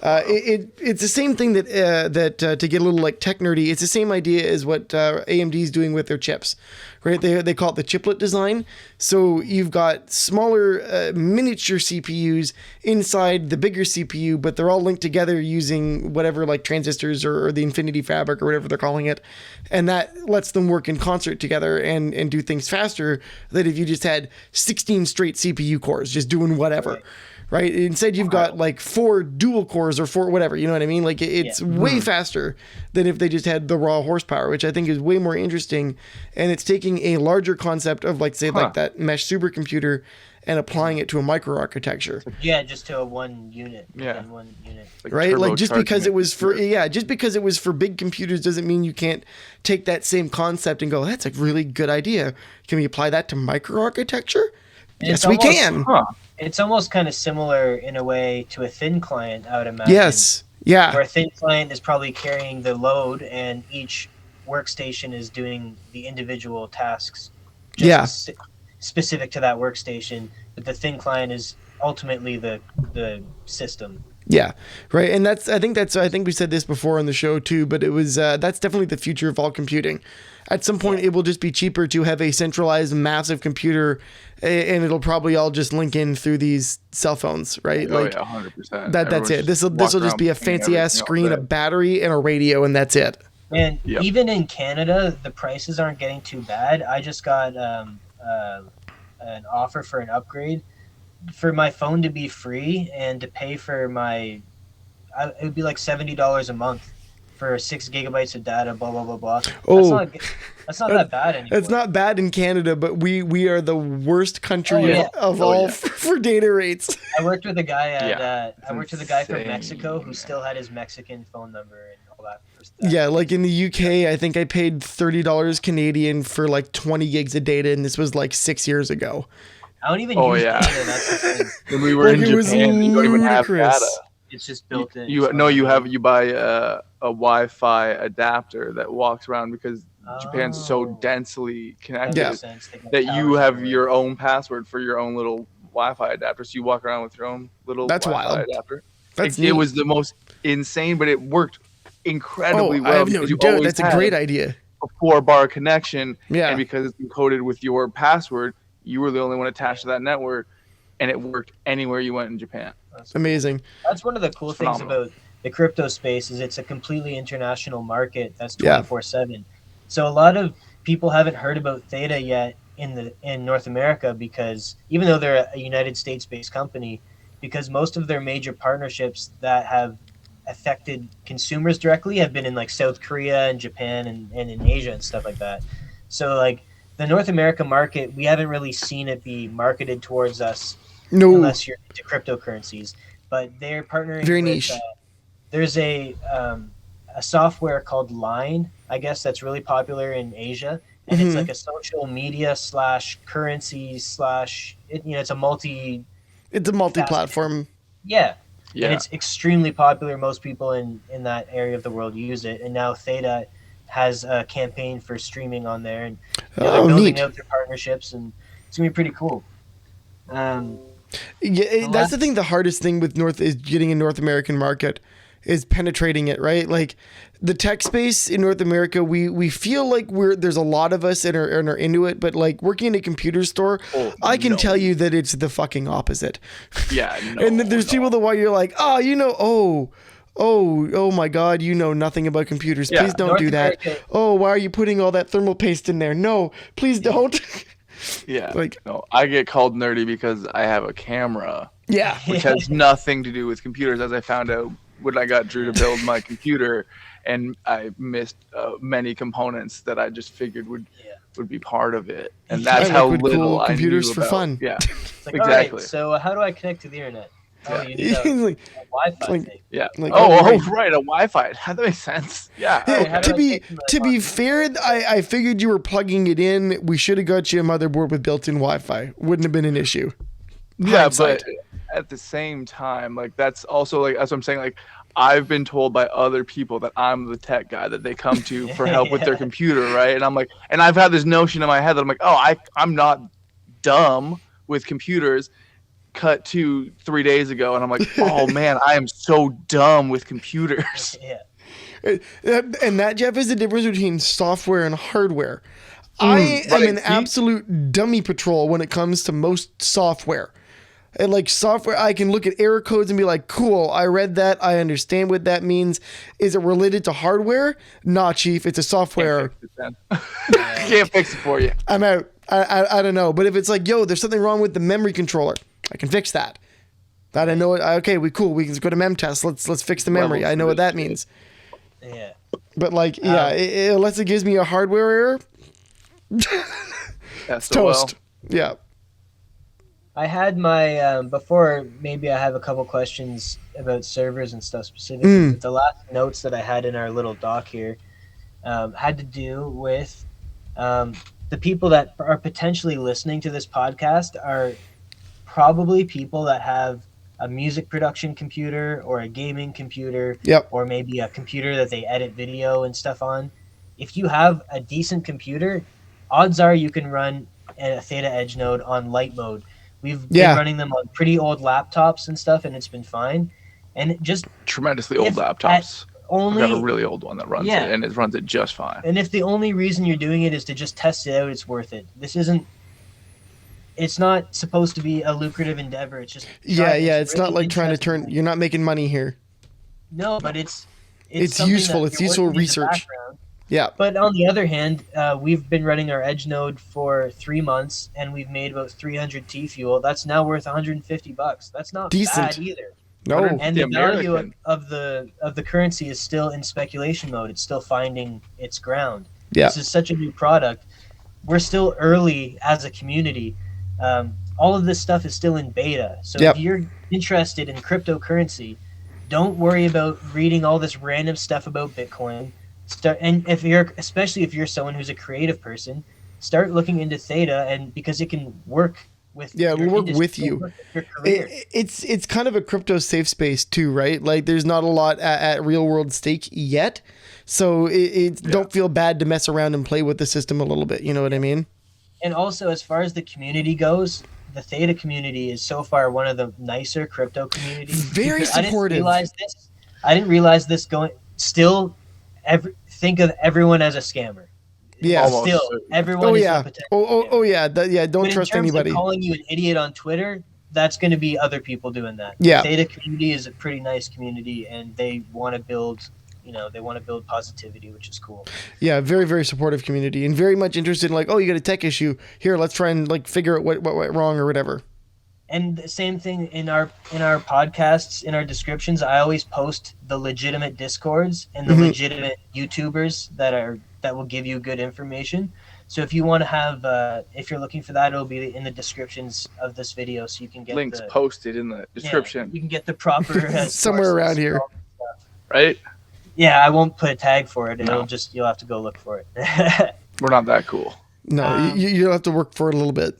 It's the same thing that to get a little like tech nerdy, it's the same idea as what AMD is doing with their chips, right? They call it the chiplet design. So you've got smaller miniature CPUs inside the bigger CPU, but they're all linked together using whatever like transistors or the Infinity Fabric or whatever they're calling it, and that lets them work in concert together and do things faster than if you just had 16 straight CPU cores just doing whatever. Right. Instead, you've got like 4 dual cores or 4 whatever. You know what I mean? Like it's way faster than if they just had the raw horsepower, which I think is way more interesting. And it's taking a larger concept of like, say, like that mesh supercomputer and applying it to a microarchitecture. Yeah, just to a one unit. Yeah. One unit. Like right. Like just because it was for big computers doesn't mean you can't take that same concept and go, that's a really good idea. Can we apply that to microarchitecture? Yes, we can. It's almost kind of similar in a way to a thin client, I would imagine. Yes. Yeah. Where a thin client is probably carrying the load, and each workstation is doing the individual tasks specific to that workstation. But the thin client is ultimately the system. Yeah, right. And I think we said this before on the show too, but it was that's definitely the future of all computing. At some point, it will just be cheaper to have a centralized, massive computer, and it'll probably all just link in through these cell phones, right? Oh, like 100%. That's it. This will just be a fancy ass screen, a battery, and a radio, and that's it. And even in Canada, the prices aren't getting too bad. I just got an offer for an upgrade for my phone to be free and to pay for it would be like $70 a month for 6 gigabytes of data, blah, blah, blah, blah. That's not that bad anymore. It's not bad in Canada, but we are the worst country of all for data rates. I worked with a guy from Mexico who still had his Mexican phone number and all that. Yeah, like in the UK, I think I paid $30 Canadian for like 20 gigs of data, and this was like 6 years ago. I don't even use data. That's the thing. When we were in Japan, you don't even have data. It's just built in. You buy a Wi-Fi adapter that walks around because Japan's so densely connected that you have your own password for your own little Wi-Fi adapter. So you walk around with your own little Wi-Fi adapter. It was the most insane, but it worked incredibly well. I have no doubt. That's a great idea. A 4-bar connection, and because it's encoded with your password, you were the only one attached to that network, and it worked anywhere you went in Japan. That's amazing. That's one of the cool things about the crypto space is it's a completely international market that's 24/7. So a lot of people haven't heard about Theta yet in North America because even though they're a United States-based company, because most of their major partnerships that have affected consumers directly have been in like South Korea and Japan and in Asia and stuff like that. So like the North America market, we haven't really seen it be marketed towards us. No. Unless you're into cryptocurrencies, but they're partnering. Very niche. There's a software called Line, I guess, that's really popular in Asia, and it's like a social media / currency / it's a multi-platform. Yeah. And it's extremely popular. Most people in that area of the world use it, and now Theta has a campaign for streaming on there, and they're building out their partnerships, and it's gonna be pretty cool. That's the thing. The hardest thing with is getting a North American market is penetrating it, right? Like the tech space in North America, we feel like there's a lot of us and are into it, but like working in a computer store, I can tell you that it's the fucking opposite. Yeah. And there's people that you're like, oh my God, you know nothing about computers. Please don't North do that. America. Oh, why are you putting all that thermal paste in there? No, please don't. Yeah. I get called nerdy because I have a camera. Yeah. Which has nothing to do with computers, as I found out when I got Drew to build my computer, and I missed many components that I just figured would would be part of it, and I that's like how with little cool I computers knew for about. fun. Yeah, It's like, all exactly. right, so how do I connect to the internet? Oh, Yeah. you need a Like, Wi-Fi like- thing. Yeah. Like, Right, a Wi-Fi. That makes sense. Yeah. All right, Okay. how do I take from to be fair, I figured you were plugging it in. We should have got you a motherboard with built-in Wi-Fi. Wouldn't have been an issue. Yeah, Hindsight. but at the same time, like that's also like that's what I'm saying. Like I've been told by other people that I'm the tech guy that they come to for help with their Yeah. computer, right? And I'm like, and I've had this notion in my head that I'm like, oh, I'm not dumb with computers. Cut to 3 days ago, and I'm like, oh man, I am so dumb with computers. Yeah. And that, Jeff, is the difference between software and hardware. I am right, an see? absolute dummy patrol when it comes to most software. And like software, I can look at error codes and be like, cool, I read that. I understand what that means. Is it related to hardware? Nah, Chief, it's a software. Can't fix it for you. I'm out. I don't know. But if it's like, yo, there's something wrong with the memory controller, I can fix that. That I know it. Okay, cool. We can go to memtest. Let's fix the memory. I know what that means. Yeah. But like, yeah, unless it gives me a hardware error, It's toast. Yeah. I had my before. Maybe I have a couple questions about servers and stuff specifically. But the last notes that I had in our little doc here had to do with the people that are potentially listening to this podcast are probably people that have a music production computer or a gaming computer, Yep. or maybe a computer that they edit video and stuff on. If you have a decent computer, odds are you can run a Theta Edge node on light mode. We've been running them on pretty old laptops and stuff, and it's been fine. And just tremendously old laptops. I've got a really old one that runs it, and it runs it just fine. And if the only reason you're doing it is to just test it out, it's worth it. It's not supposed to be a lucrative endeavor. It's just it's not like trying to turn. You're not making money here. No, but it's useful. It's useful research. Yeah. But on the other hand, we've been running our Edge node for 3 months, and we've made about 300 T fuel. That's now worth $150. That's not decent bad either. No. And the value of the currency is still in speculation mode. It's still finding its ground. Yeah. This is such a new product. We're still early as a community. All of this stuff is still in beta. So if you're interested in cryptocurrency, don't worry about reading all this random stuff about Bitcoin. Especially if you're someone who's a creative person, start looking into Theta, and because it can work with it'll work with you. Your career. It's kind of a crypto safe space too, right? Like there's not a lot at real world stake yet, so don't feel bad to mess around and play with the system a little bit. You know what I mean? And also, as far as the community goes, the Theta community is so far one of the nicer crypto communities. Very supportive. I didn't realize this going. Still, think of everyone as a scammer. Yeah. Still, everyone. Is a potential yeah. Don't trust anybody. Of calling you an idiot on Twitter, that's going to be other people doing that. Yeah. The Theta community is a pretty nice community, and they want to build. They want to build positivity, which is cool. Yeah, very, very supportive community, and very much interested in like, oh, you got a tech issue here. Let's try and like figure out what went wrong or whatever. And the same thing in our podcasts, in our descriptions. I always post the legitimate Discords and the legitimate YouTubers that will give you good information. So if you want to have, if you're looking for that, it'll be in the descriptions of this video, so you can get links posted in the description. Yeah, you can get the proper somewhere around here, right? Yeah, I won't put a tag for it. You'll have to go look for it. We're not that cool. No, you'll have to work for it a little bit.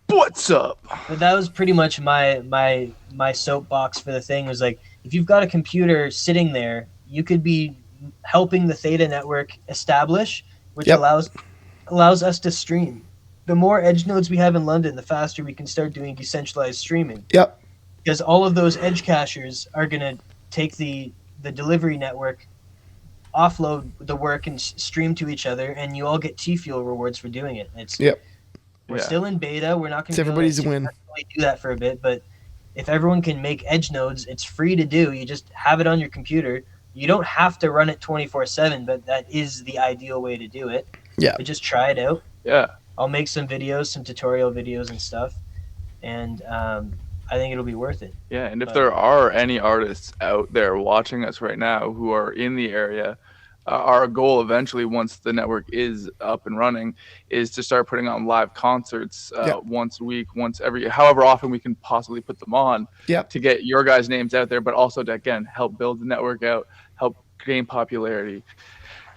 What's up? But that was pretty much my soapbox for the thing. Was like, if you've got a computer sitting there, you could be helping the Theta network establish, which allows us to stream. The more edge nodes we have in London, the faster we can start doing decentralized streaming. Yep. Because all of those edge cachers are gonna take the delivery network, offload the work, and stream to each other, and you all get T-Fuel rewards for doing it. We're still in beta. We're not going to everybody's win. Do that for a bit, but if everyone can make edge nodes, it's free to do. You just have it on your computer. You don't have to run it 24/7, but that is the ideal way to do it. Yeah. But just try it out. Yeah. I'll make some videos, some tutorial videos and stuff, and I think it'll be worth it. Yeah, and if there are any artists out there watching us right now who are in the area, our goal eventually, once the network is up and running, is to start putting on live concerts once a week, however often we can possibly put them on, to get your guys' names out there, but also to, again, help build the network out, help gain popularity,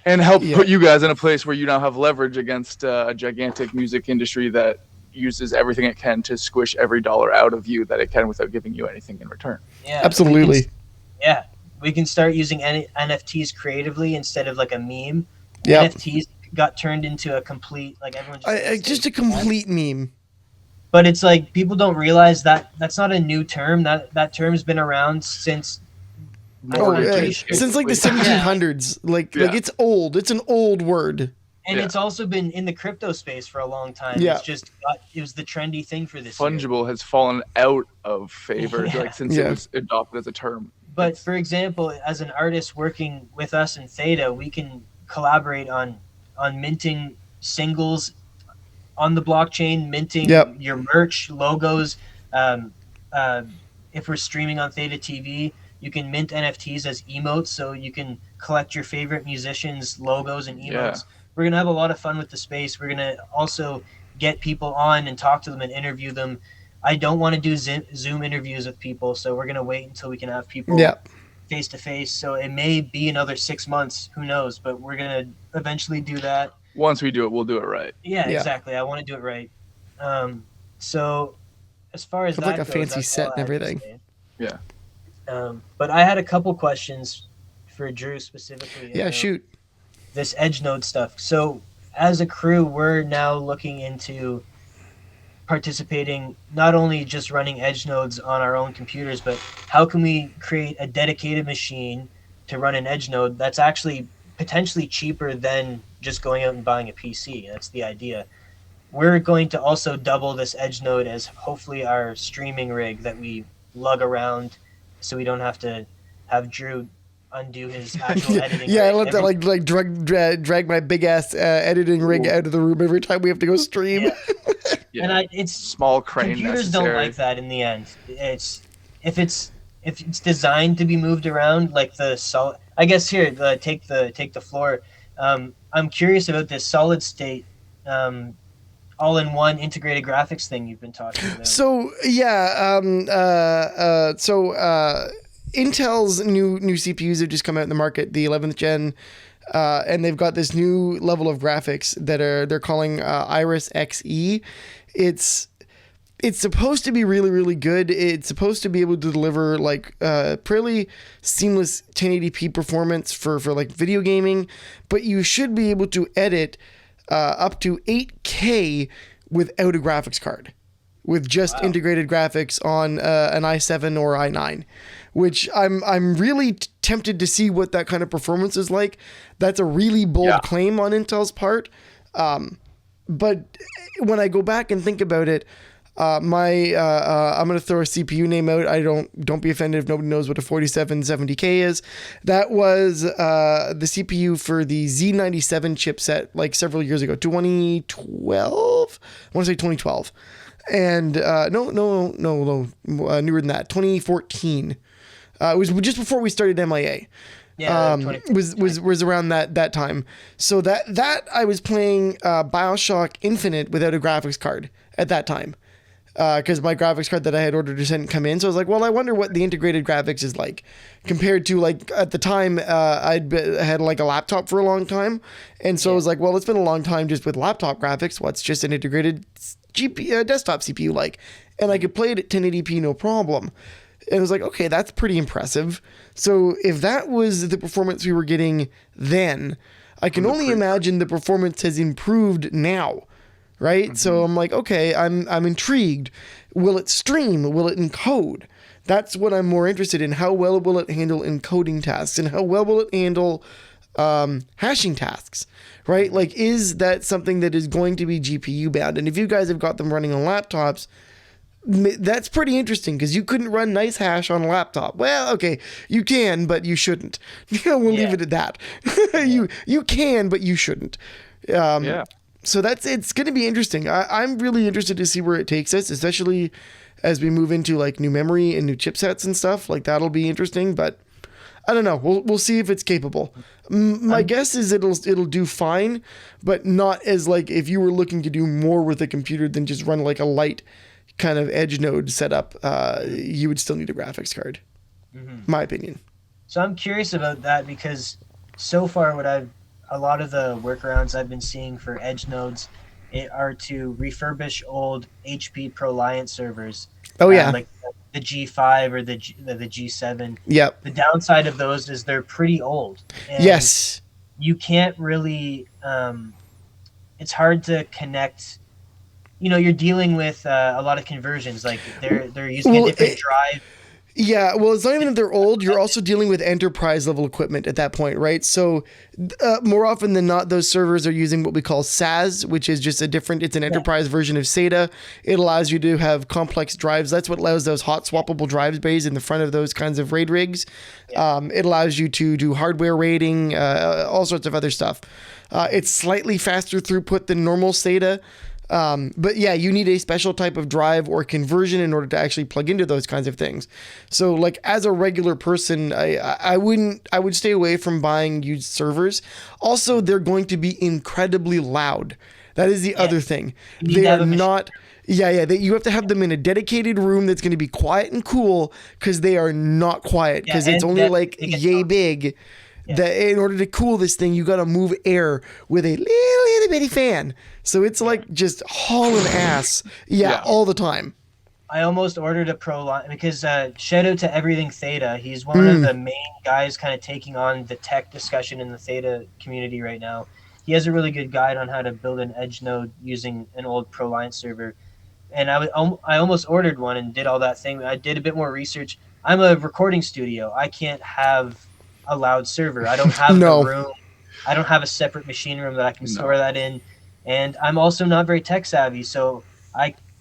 and help put you guys in a place where you now have leverage against a gigantic music industry that uses everything it can to squish every dollar out of you that it can without giving you anything in return. Yeah, absolutely. We can start using NFTs creatively instead of like a meme. Yep. NFTs got turned into a complete, like, everyone just a complete meme. But it's like people don't realize that that's not a new term. That term's been around since since like the 1700s. Like it's old. It's an old word. And it's also been in the crypto space for a long time. Yeah. It was the trendy thing for this Fungible year. has fallen out of favor since it was adopted as a term. But for example, as an artist working with us in Theta, we can collaborate on minting singles on the blockchain, minting your merch, logos. If we're streaming on Theta TV, you can mint NFTs as emotes, so you can collect your favorite musicians' logos and emotes. Yeah. We're going to have a lot of fun with the space. We're going to also get people on and talk to them and interview them. I don't want to do Zoom interviews with people, so we're going to wait until we can have people face to face. So it may be another 6 months, who knows, but we're going to eventually do that. Once we do it, we'll do it right. Yeah, exactly. I want to do it right. So as far as that like a goes, fancy set and everything. Yeah. But I had a couple questions for Drew specifically. Yeah, shoot. This edge node stuff. So as a crew, we're now looking into participating, not only just running edge nodes on our own computers, but how can we create a dedicated machine to run an edge node that's actually potentially cheaper than just going out and buying a PC. That's the idea. We're going to also double this edge node as hopefully our streaming rig that we lug around, so we don't have to have Drew undo his actual editing. I love that, like drag my big ass editing rig out of the room every time we have to go stream. And it's small crane. Computers don't like that in the end. If it's designed to be moved around, like the solid. I guess here, take the floor. I'm curious about this solid state, all-in-one integrated graphics thing you've been talking about. So Intel's new CPUs have just come out in the market, the 11th gen, and they've got this new level of graphics that they're calling Iris Xe. It's supposed to be really, really good. It's supposed to be able to deliver like pretty seamless 1080p performance for like video gaming, but you should be able to edit up to 8K without a graphics card, with just integrated graphics on an i7 or i9, which I'm really tempted to see what that kind of performance is like. That's a really bold claim on Intel's part. But when I go back and think about it, I'm going to throw a CPU name out. Don't be offended if nobody knows what a 4770K is. That was the CPU for the Z97 chipset like several years ago, 2012. I want to say 2012. And no, newer than that, 2014. It was just before we started MIA. Yeah, was around that time. So that I was playing BioShock Infinite without a graphics card at that time, because my graphics card that I had ordered just hadn't come in. So I was like, well, I wonder what the integrated graphics is like compared to, like, at the time I had like a laptop for a long time, and so I was like, well, it's been a long time just with laptop graphics. What's just an integrated desktop CPU like? And I could play it at 1080p no problem. And I was like, okay, that's pretty impressive. So if that was the performance we were getting then, I can only imagine the performance has improved now, right? Mm-hmm. So I'm like, okay, I'm intrigued. Will it stream? Will it encode? That's what I'm more interested in. How well will it handle encoding tasks, and how well will it handle hashing tasks, right? Like, is that something that is going to be GPU bound? And if you guys have got them running on laptops, that's pretty interesting, because you couldn't run nice hash on a laptop. Well, okay, you can, but you shouldn't. We'll leave it at that. You can, but you shouldn't. So it's going to be interesting. I'm really interested to see where it takes us, especially as we move into like new memory and new chipsets and stuff. Like, that'll be interesting, but I don't know. We'll see if it's capable. My guess is it'll do fine, but not as like if you were looking to do more with a computer than just run like a light kind of edge node setup. You would still need a graphics card, my opinion. So I'm curious about that because so far a lot of the workarounds I've been seeing for edge nodes are to refurbish old HP ProLiant servers. Oh yeah, like the G5 or the G7. yep. The downside of those is they're pretty old. And Yes. you can't really. It's hard to connect. You're dealing with a lot of conversions. Like they're using a different drive. Yeah, well, it's not even that they're old. You're also dealing with enterprise level equipment at that point, right? So more often than not, those servers are using what we call SAS, which is just it's an enterprise version of SATA. It allows you to have complex drives. That's what allows those hot swappable drives bays in the front of those kinds of RAID rigs. It allows you to do hardware rating, all sorts of other stuff. It's slightly faster throughput than normal SATA. But yeah, you need a special type of drive or conversion in order to actually plug into those kinds of things. So like as a regular person, I would stay away from buying used servers. Also, they're going to be incredibly loud. That is the other thing. They are not. You have to have them in a dedicated room that's going to be quiet and cool because they are not quiet because it's only like yay big. Yeah. That in order to cool this thing, you got to move air with a little bitty fan. So it's like just hauling ass, all the time. I almost ordered a ProLiant because shout out to Everything Theta. He's one of the main guys kind of taking on the tech discussion in the Theta community right now. He has a really good guide on how to build an edge node using an old ProLiant server. And I almost ordered one and did all that thing. I did a bit more research. I'm a recording studio. I can't have a loud server. I don't have the room. I don't have a separate machine room that I can store that in. And I'm also not very tech savvy, so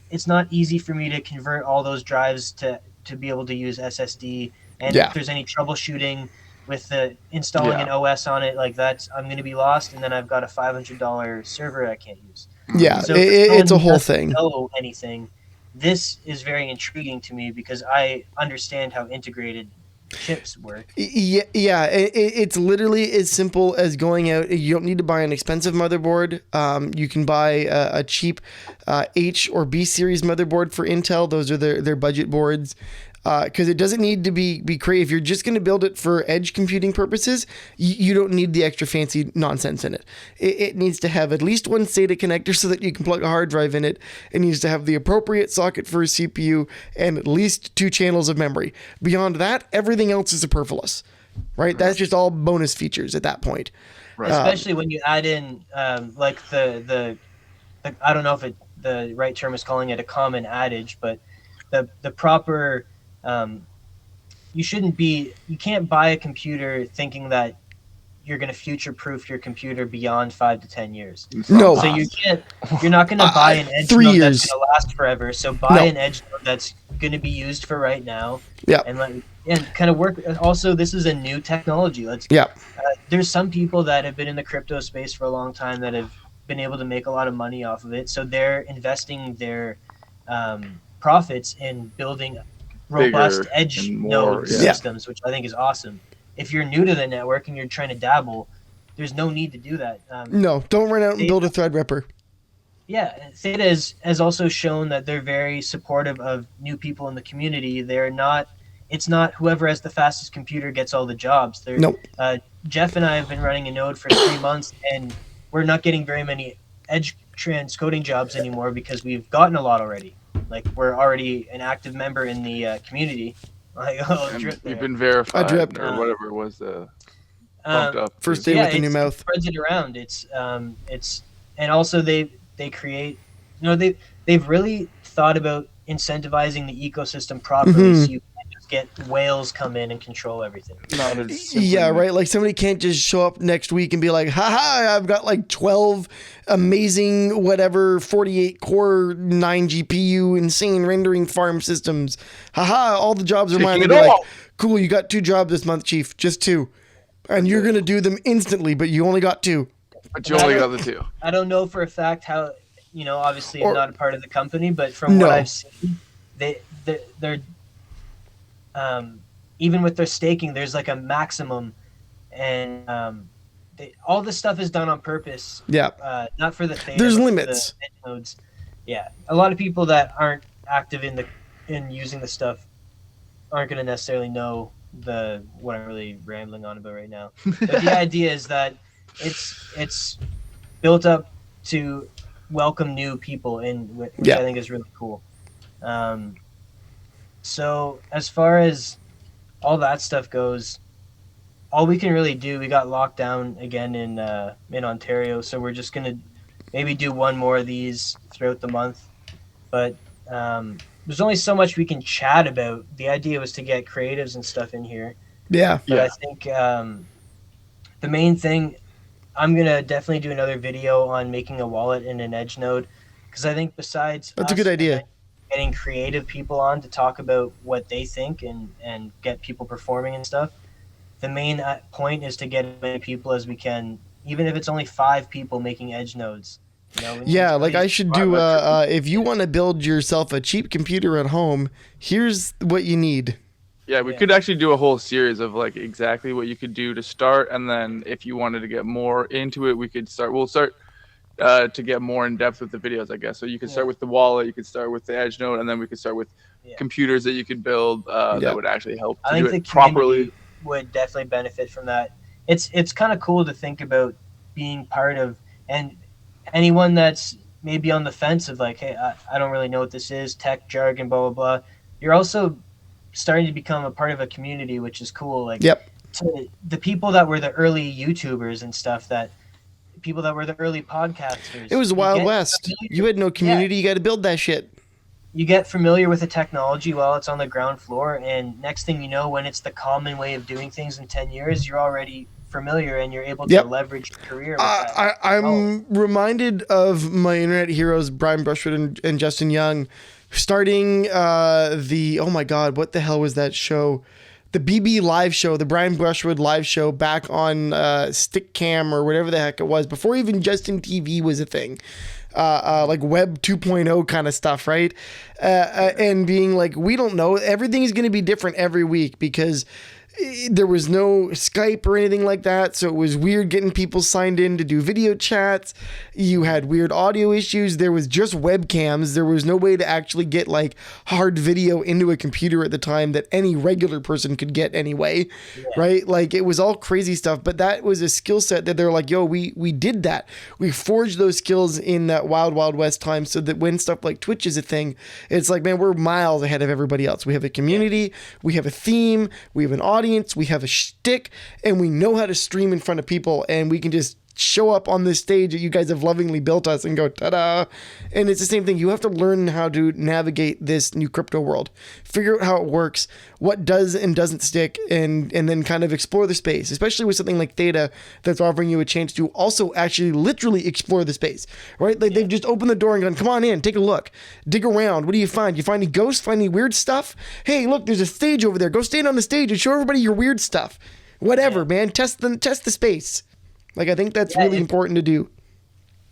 it's not easy for me to convert all those drives to be able to use SSD. And if there's any troubleshooting with the installing an OS on it, like I'm going to be lost, and then I've got a $500 server I can't use. Yeah, so it's a whole thing. Know anything? This is very intriguing to me because I understand how integrated chips work. It's literally as simple as going out. You don't need to buy an expensive motherboard. You can buy a cheap H or B series motherboard for Intel. Those are their budget boards. Because it doesn't need to be creative. If you're just going to build it for edge computing purposes, you don't need the extra fancy nonsense in it. It needs to have at least one SATA connector so that you can plug a hard drive in it. It needs to have the appropriate socket for a CPU and at least 2 channels of memory. Beyond that, everything else is superfluous, right? That's just all bonus features at that point. Right. Especially when you add in like the I don't know if the right term is calling it a common adage, but the proper you can't buy a computer thinking that you're going to future-proof your computer beyond 5 to 10 years. No. So you're not going to buy an edge node that's going to last forever. So buy an edge node that's going to be used for right now. Yeah. And kind of work. Also, this is a new technology. There's some people that have been in the crypto space for a long time that have been able to make a lot of money off of it. So they're investing their profits in building robust edge node systems, which I think is awesome. If you're new to the network and you're trying to dabble, there's no need to do that. No, don't run out and build a Threadripper. Yeah, Theta has also shown that they're very supportive of new people in the community. It's not whoever has the fastest computer gets all the jobs. Jeff and I have been running a node for 3 months, and we're not getting very many edge transcoding jobs anymore because we've gotten a lot already. Like, we're already an active member in the community. We've been verified or whatever it was. Bumped up. First day with the new mouth. Spreads it around. It's and also they create. They've really thought about incentivizing the ecosystem properly, so you can just get whales come in and control everything. Right. Like somebody can't just show up next week and be like, haha, I've got like 12 amazing, whatever, 48 core, 9 GPU, insane rendering farm systems. Haha, all the jobs are mine. They'd be like, cool, you got 2 jobs this month, Chief, just 2. And you're going to do them instantly, but you only got 2. But you only got the 2. I don't know for a fact how, obviously I'm not a part of the company, but from what I've seen, they're even with their staking, there's like a maximum, and all this stuff is done on purpose. Yeah. Not for the Theta, There's but limits. for the edge nodes. Yeah, a lot of people that aren't active in using the stuff aren't going to necessarily know what I'm really rambling on about right now. But the idea is that it's built up to welcome new people in, which I think is really cool. So as far as all that stuff goes, all we can really do, we got locked down again in Ontario, so we're just gonna maybe do one more of these throughout the month. But there's only so much we can chat about. The idea was to get creatives and stuff in here. Yeah. But I think the main thing, I'm gonna definitely do another video on making a wallet in an edge node, because I think besides that's a good idea. Getting creative people on to talk about what they think and get people performing and stuff, the main point is to get as many people as we can, even if it's only 5 people making edge nodes. Yeah, like I should do if you want to build yourself a cheap computer at home, here's what you need. Yeah, we could actually do a whole series of like exactly what you could do to start, and then if you wanted to get more into it, we'll start to get more in depth with the videos, I guess. So you could start with the wallet, you could start with the edge node, and then we could start with computers that you could build that would actually help to do it properly. Would definitely benefit from that. It's kind of cool to think about being part of, and anyone that's maybe on the fence of like, hey, I don't really know what this is, tech jargon, blah blah blah. You're also starting to become a part of a community, which is cool. Like, to the people that were the early YouTubers and stuff, that people that were the early podcasters. It was Wild West. You had no community. You got to build that shit. You get familiar with the technology while it's on the ground floor, and next thing you know, when it's the common way of doing things in 10 years, you're already familiar and you're able to leverage your career with that. I'm reminded of my internet heroes, Brian Brushwood and Justin Young, starting oh my God, what the hell was that show? The BB live show, the Brian Brushwood live show back on Stickcam or whatever the heck it was, before even Justin TV was a thing. Like Web 2.0 kind of stuff, right? And being like, we don't know. Everything is going to be different every week because there was no Skype or anything like that. So it was weird getting people signed in to do video chats. You had weird audio issues. There was just webcams. There was no way to actually get like hard video into a computer at the time that any regular person could get anyway. Right? Like it was all crazy stuff, but that was a skill set that they're like, yo, we did that. We forged those skills in that wild, wild west time, so that when stuff like Twitch is a thing, it's like, man, we're miles ahead of everybody else. We have a community, we have a theme, we have an audience, we have a shtick, and we know how to stream in front of people, and we can just show up on this stage that you guys have lovingly built us and go ta-da. And it's the same thing. You have to learn how to navigate this new crypto world, figure out how it works, what does and doesn't stick, and then kind of explore the space, especially with something like Theta that's offering you a chance to also actually literally explore the space, right? Like they've just opened the door and gone, come on in, take a look, dig around. What do you find? You find any ghosts, find any weird stuff? Hey, look, there's a stage over there. Go stand on the stage and show everybody your weird stuff. Whatever, man. Test the space. Like, I think that's really important to do.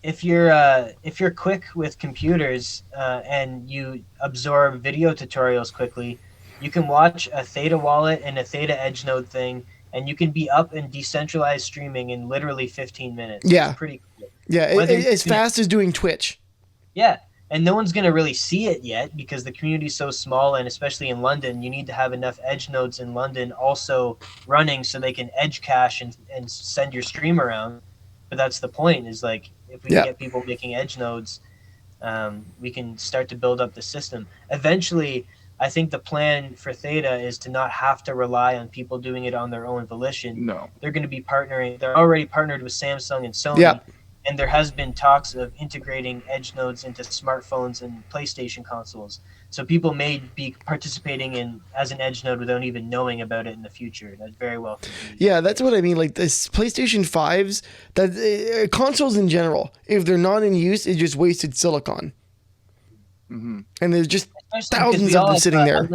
If you're quick with computers and you absorb video tutorials quickly, you can watch a Theta wallet and a Theta edge node thing, and you can be up and decentralized streaming in literally 15 minutes. Yeah. It's pretty cool. Yeah, as fast as doing Twitch. Yeah, and no one's going to really see it yet because the community's so small, and especially in London, you need to have enough edge nodes in London also running so they can edge cache and send your stream around. But that's the point, is like, if we can get people making edge nodes, we can start to build up the system. Eventually, I think the plan for Theta is to not have to rely on people doing it on their own volition. No. They're going to be partnering. They're already partnered with Samsung and Sony. Yeah. And there has been talks of integrating edge nodes into smartphones and PlayStation consoles. So people may be participating as an edge node without even knowing about it in the future. That very well could be. Yeah, that's what I mean. Like this PlayStation 5s, that consoles in general, if they're not in use, it's just wasted silicon. Mm-hmm. And there's just thousands of them sitting there.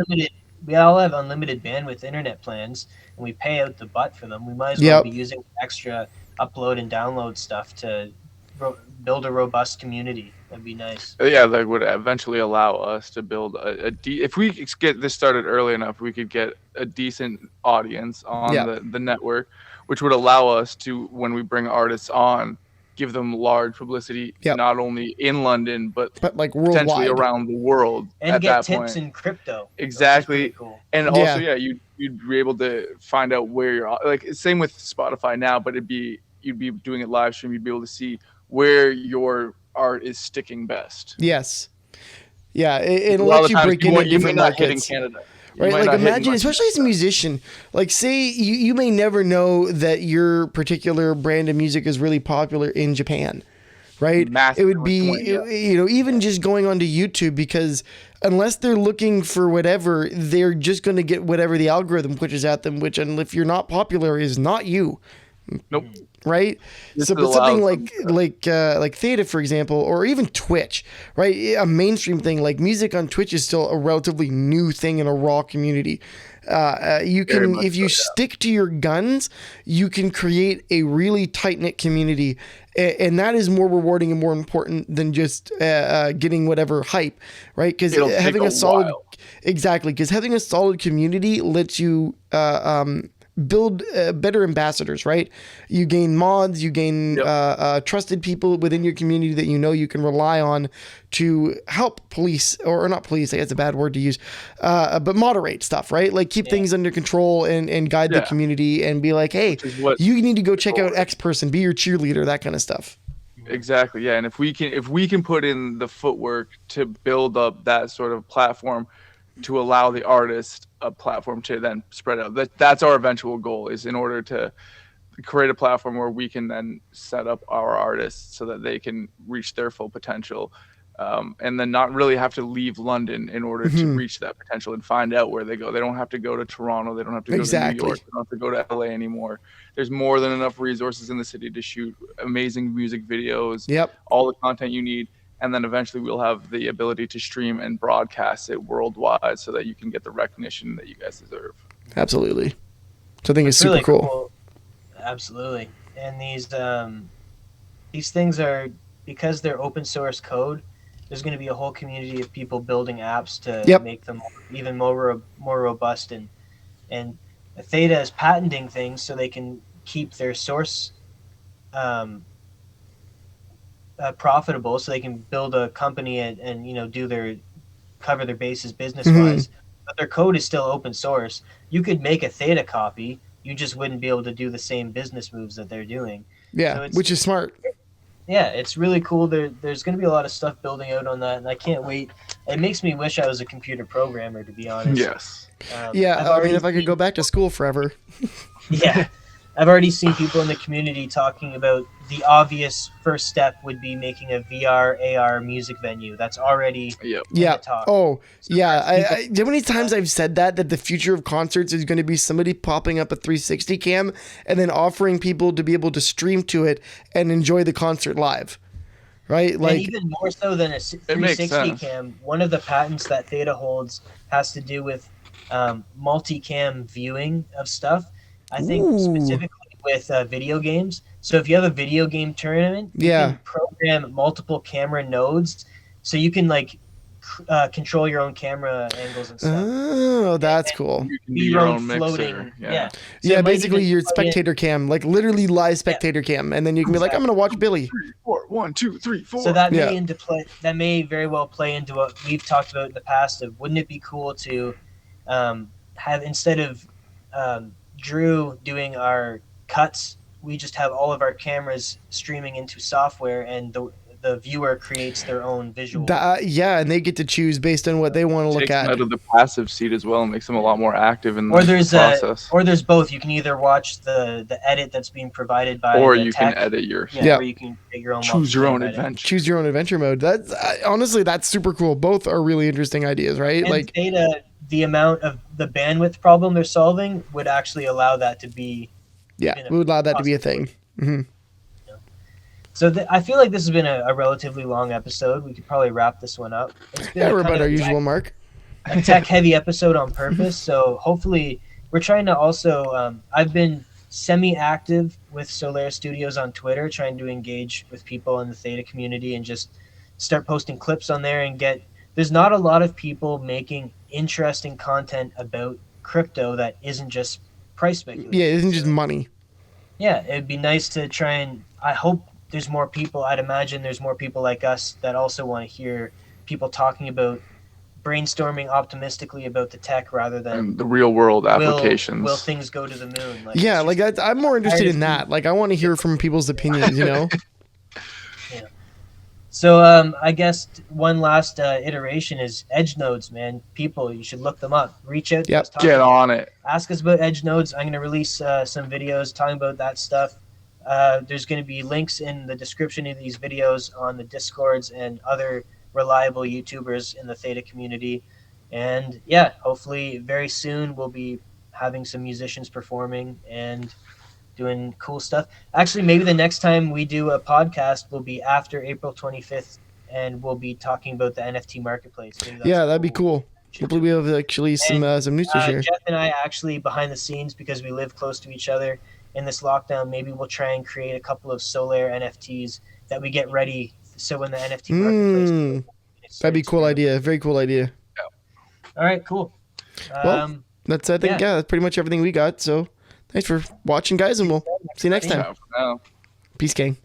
We all have unlimited bandwidth internet plans, and we pay out the butt for them. We might as well be using extra upload and download stuff to build a robust community. That'd be nice. Yeah, that would eventually allow us to build if we get this started early enough, we could get a decent audience on the network, which would allow us to, when we bring artists on, give them large publicity, Yep. not only in London, but like potentially worldwide. around the world and at get that tips point. in crypto. Exactly. Which is pretty cool. And also, you'd be able to find out where you're, like, same with Spotify now, but you'd be doing it live stream. You'd be able to see where your art is sticking best. Yes. Yeah, it lets you break into different markets. In Canada. Right, like imagine, especially as a musician, like say you may never know that your particular brand of music is really popular in Japan, right? It would be, even just going onto YouTube, because unless they're looking for whatever, they're just going to get whatever the algorithm pushes at them, which, and if you're not popular, is not you. Nope. Right. This so, but something like Theta, for example, or even Twitch, right? A mainstream thing like music on Twitch is still a relatively new thing in a raw community. You can, if you stick to your guns, you can create a really tight knit community, and that is more rewarding and more important than just getting whatever hype, right? Because having a solid, exactly, because having a solid community lets you build better ambassadors, right? You gain mods, you gain trusted people within your community that you can rely on to help police, or not police, I guess it's a bad word to use, but moderate stuff, right? Like keep things under control and guide the community and be like, hey, you need to go check out X person, be your cheerleader, that kind of stuff. Exactly. Yeah. And if we can put in the footwork to build up that sort of platform to allow the artist a platform to then spread out. That's our eventual goal, is in order to create a platform where we can then set up our artists so that they can reach their full potential, and then not really have to leave London in order to reach that potential and find out where they go. They don't have to go to Toronto. They don't have to go to New York. They don't have to go to LA anymore. There's more than enough resources in the city to shoot amazing music videos, all the content you need. And then eventually we'll have the ability to stream and broadcast it worldwide so that you can get the recognition that you guys deserve. Absolutely. So I think it's super really cool. Absolutely. And these things are, because they're open source code, there's going to be a whole community of people building apps to make them even more robust. And Theta is patenting things so they can keep their source profitable, so they can build a company and cover their bases business wise. But their code is still open source. You could make a Theta copy, you just wouldn't be able to do the same business moves that they're doing. So which is smart. Yeah, it's really cool. There's going to be a lot of stuff building out on that, and I can't wait. It makes me wish I was a computer programmer, to be honest. Yes. I mean, if I could go back to school forever. I've already seen people in the community talking about the obvious first step would be making a VR, AR music venue. That's already in the talk. Oh, so how many times I've said that the future of concerts is going to be somebody popping up a 360 cam and then offering people to be able to stream to it and enjoy the concert live. Right? Like, and even more so than a 360 cam, one of the patents that Theta holds has to do with multicam viewing of stuff. I think specifically with video games. So if you have a video game tournament, you can program multiple camera nodes, so you can control your own camera angles and stuff. Oh, that's cool. You can be your own floating. So basically your spectator cam, like literally live spectator cam, and then you can be like, I'm gonna watch Billy. 3, 4, 1, 2, 3, 4. So that may very well play into what we've talked about in the past of, wouldn't it be cool to have, instead of Drew doing our cuts, we just have all of our cameras streaming into software, and the viewer creates their own visual. And they get to choose based on what they want to look at. Out of the passive seat as well, and makes them a lot more active in the process. Or there's both. You can either watch the edit that's being provided by, or you can edit your. Or you can get your own. Choose your own adventure. Choose your own adventure mode. That's honestly, that's super cool. Both are really interesting ideas, right? And like Theta, the amount of the bandwidth problem they're solving would actually allow that to be. We would allow that to be a thing. Mm-hmm. So I feel like this has been a relatively long episode. We could probably wrap this one up. We're about our usual mark. A tech-heavy episode on purpose. So hopefully, we're trying to also. I've been semi-active with Solaris Studios on Twitter, trying to engage with people in the Theta community and just start posting clips on there and get. There's not a lot of people making interesting content about crypto that isn't just price speculation. Yeah, it isn't just money. Yeah, it'd be nice to try and I hope there's more people. I'd imagine there's more people like us that also want to hear people talking about brainstorming optimistically about the tech rather than And the real world will applications. things go to the moon? Like Yeah, it's like just I'm more interested tired of in seeing that. Like I want to hear from people's opinions, you know? yeah. So I guess one last iteration is edge nodes, man. People, you should look them up. Reach out to us, Yep. talk Get to us, on it. ask us about edge nodes. I'm going to release some videos talking about that stuff. There's going to be links in the description of these videos on the Discords and other reliable YouTubers in the Theta community. And yeah, hopefully very soon we'll be having some musicians performing and doing cool stuff. Actually, maybe the next time we do a podcast will be after April 25th, and we'll be talking about the NFT Marketplace. Maybe that's Yeah, what that'd be cool. should Hopefully do. we have actually And some news to share. Jeff and I actually behind the scenes because we live close to each other in this lockdown. Maybe we'll try and create a couple of Solar NFTs that we get ready. So when the NFT Marketplace, That'd be a cool idea. Very cool idea. All right, cool. Well, that's I think that's pretty much everything we got. So thanks for watching, guys, and we'll see you next time. Yeah, for now. Peace, gang.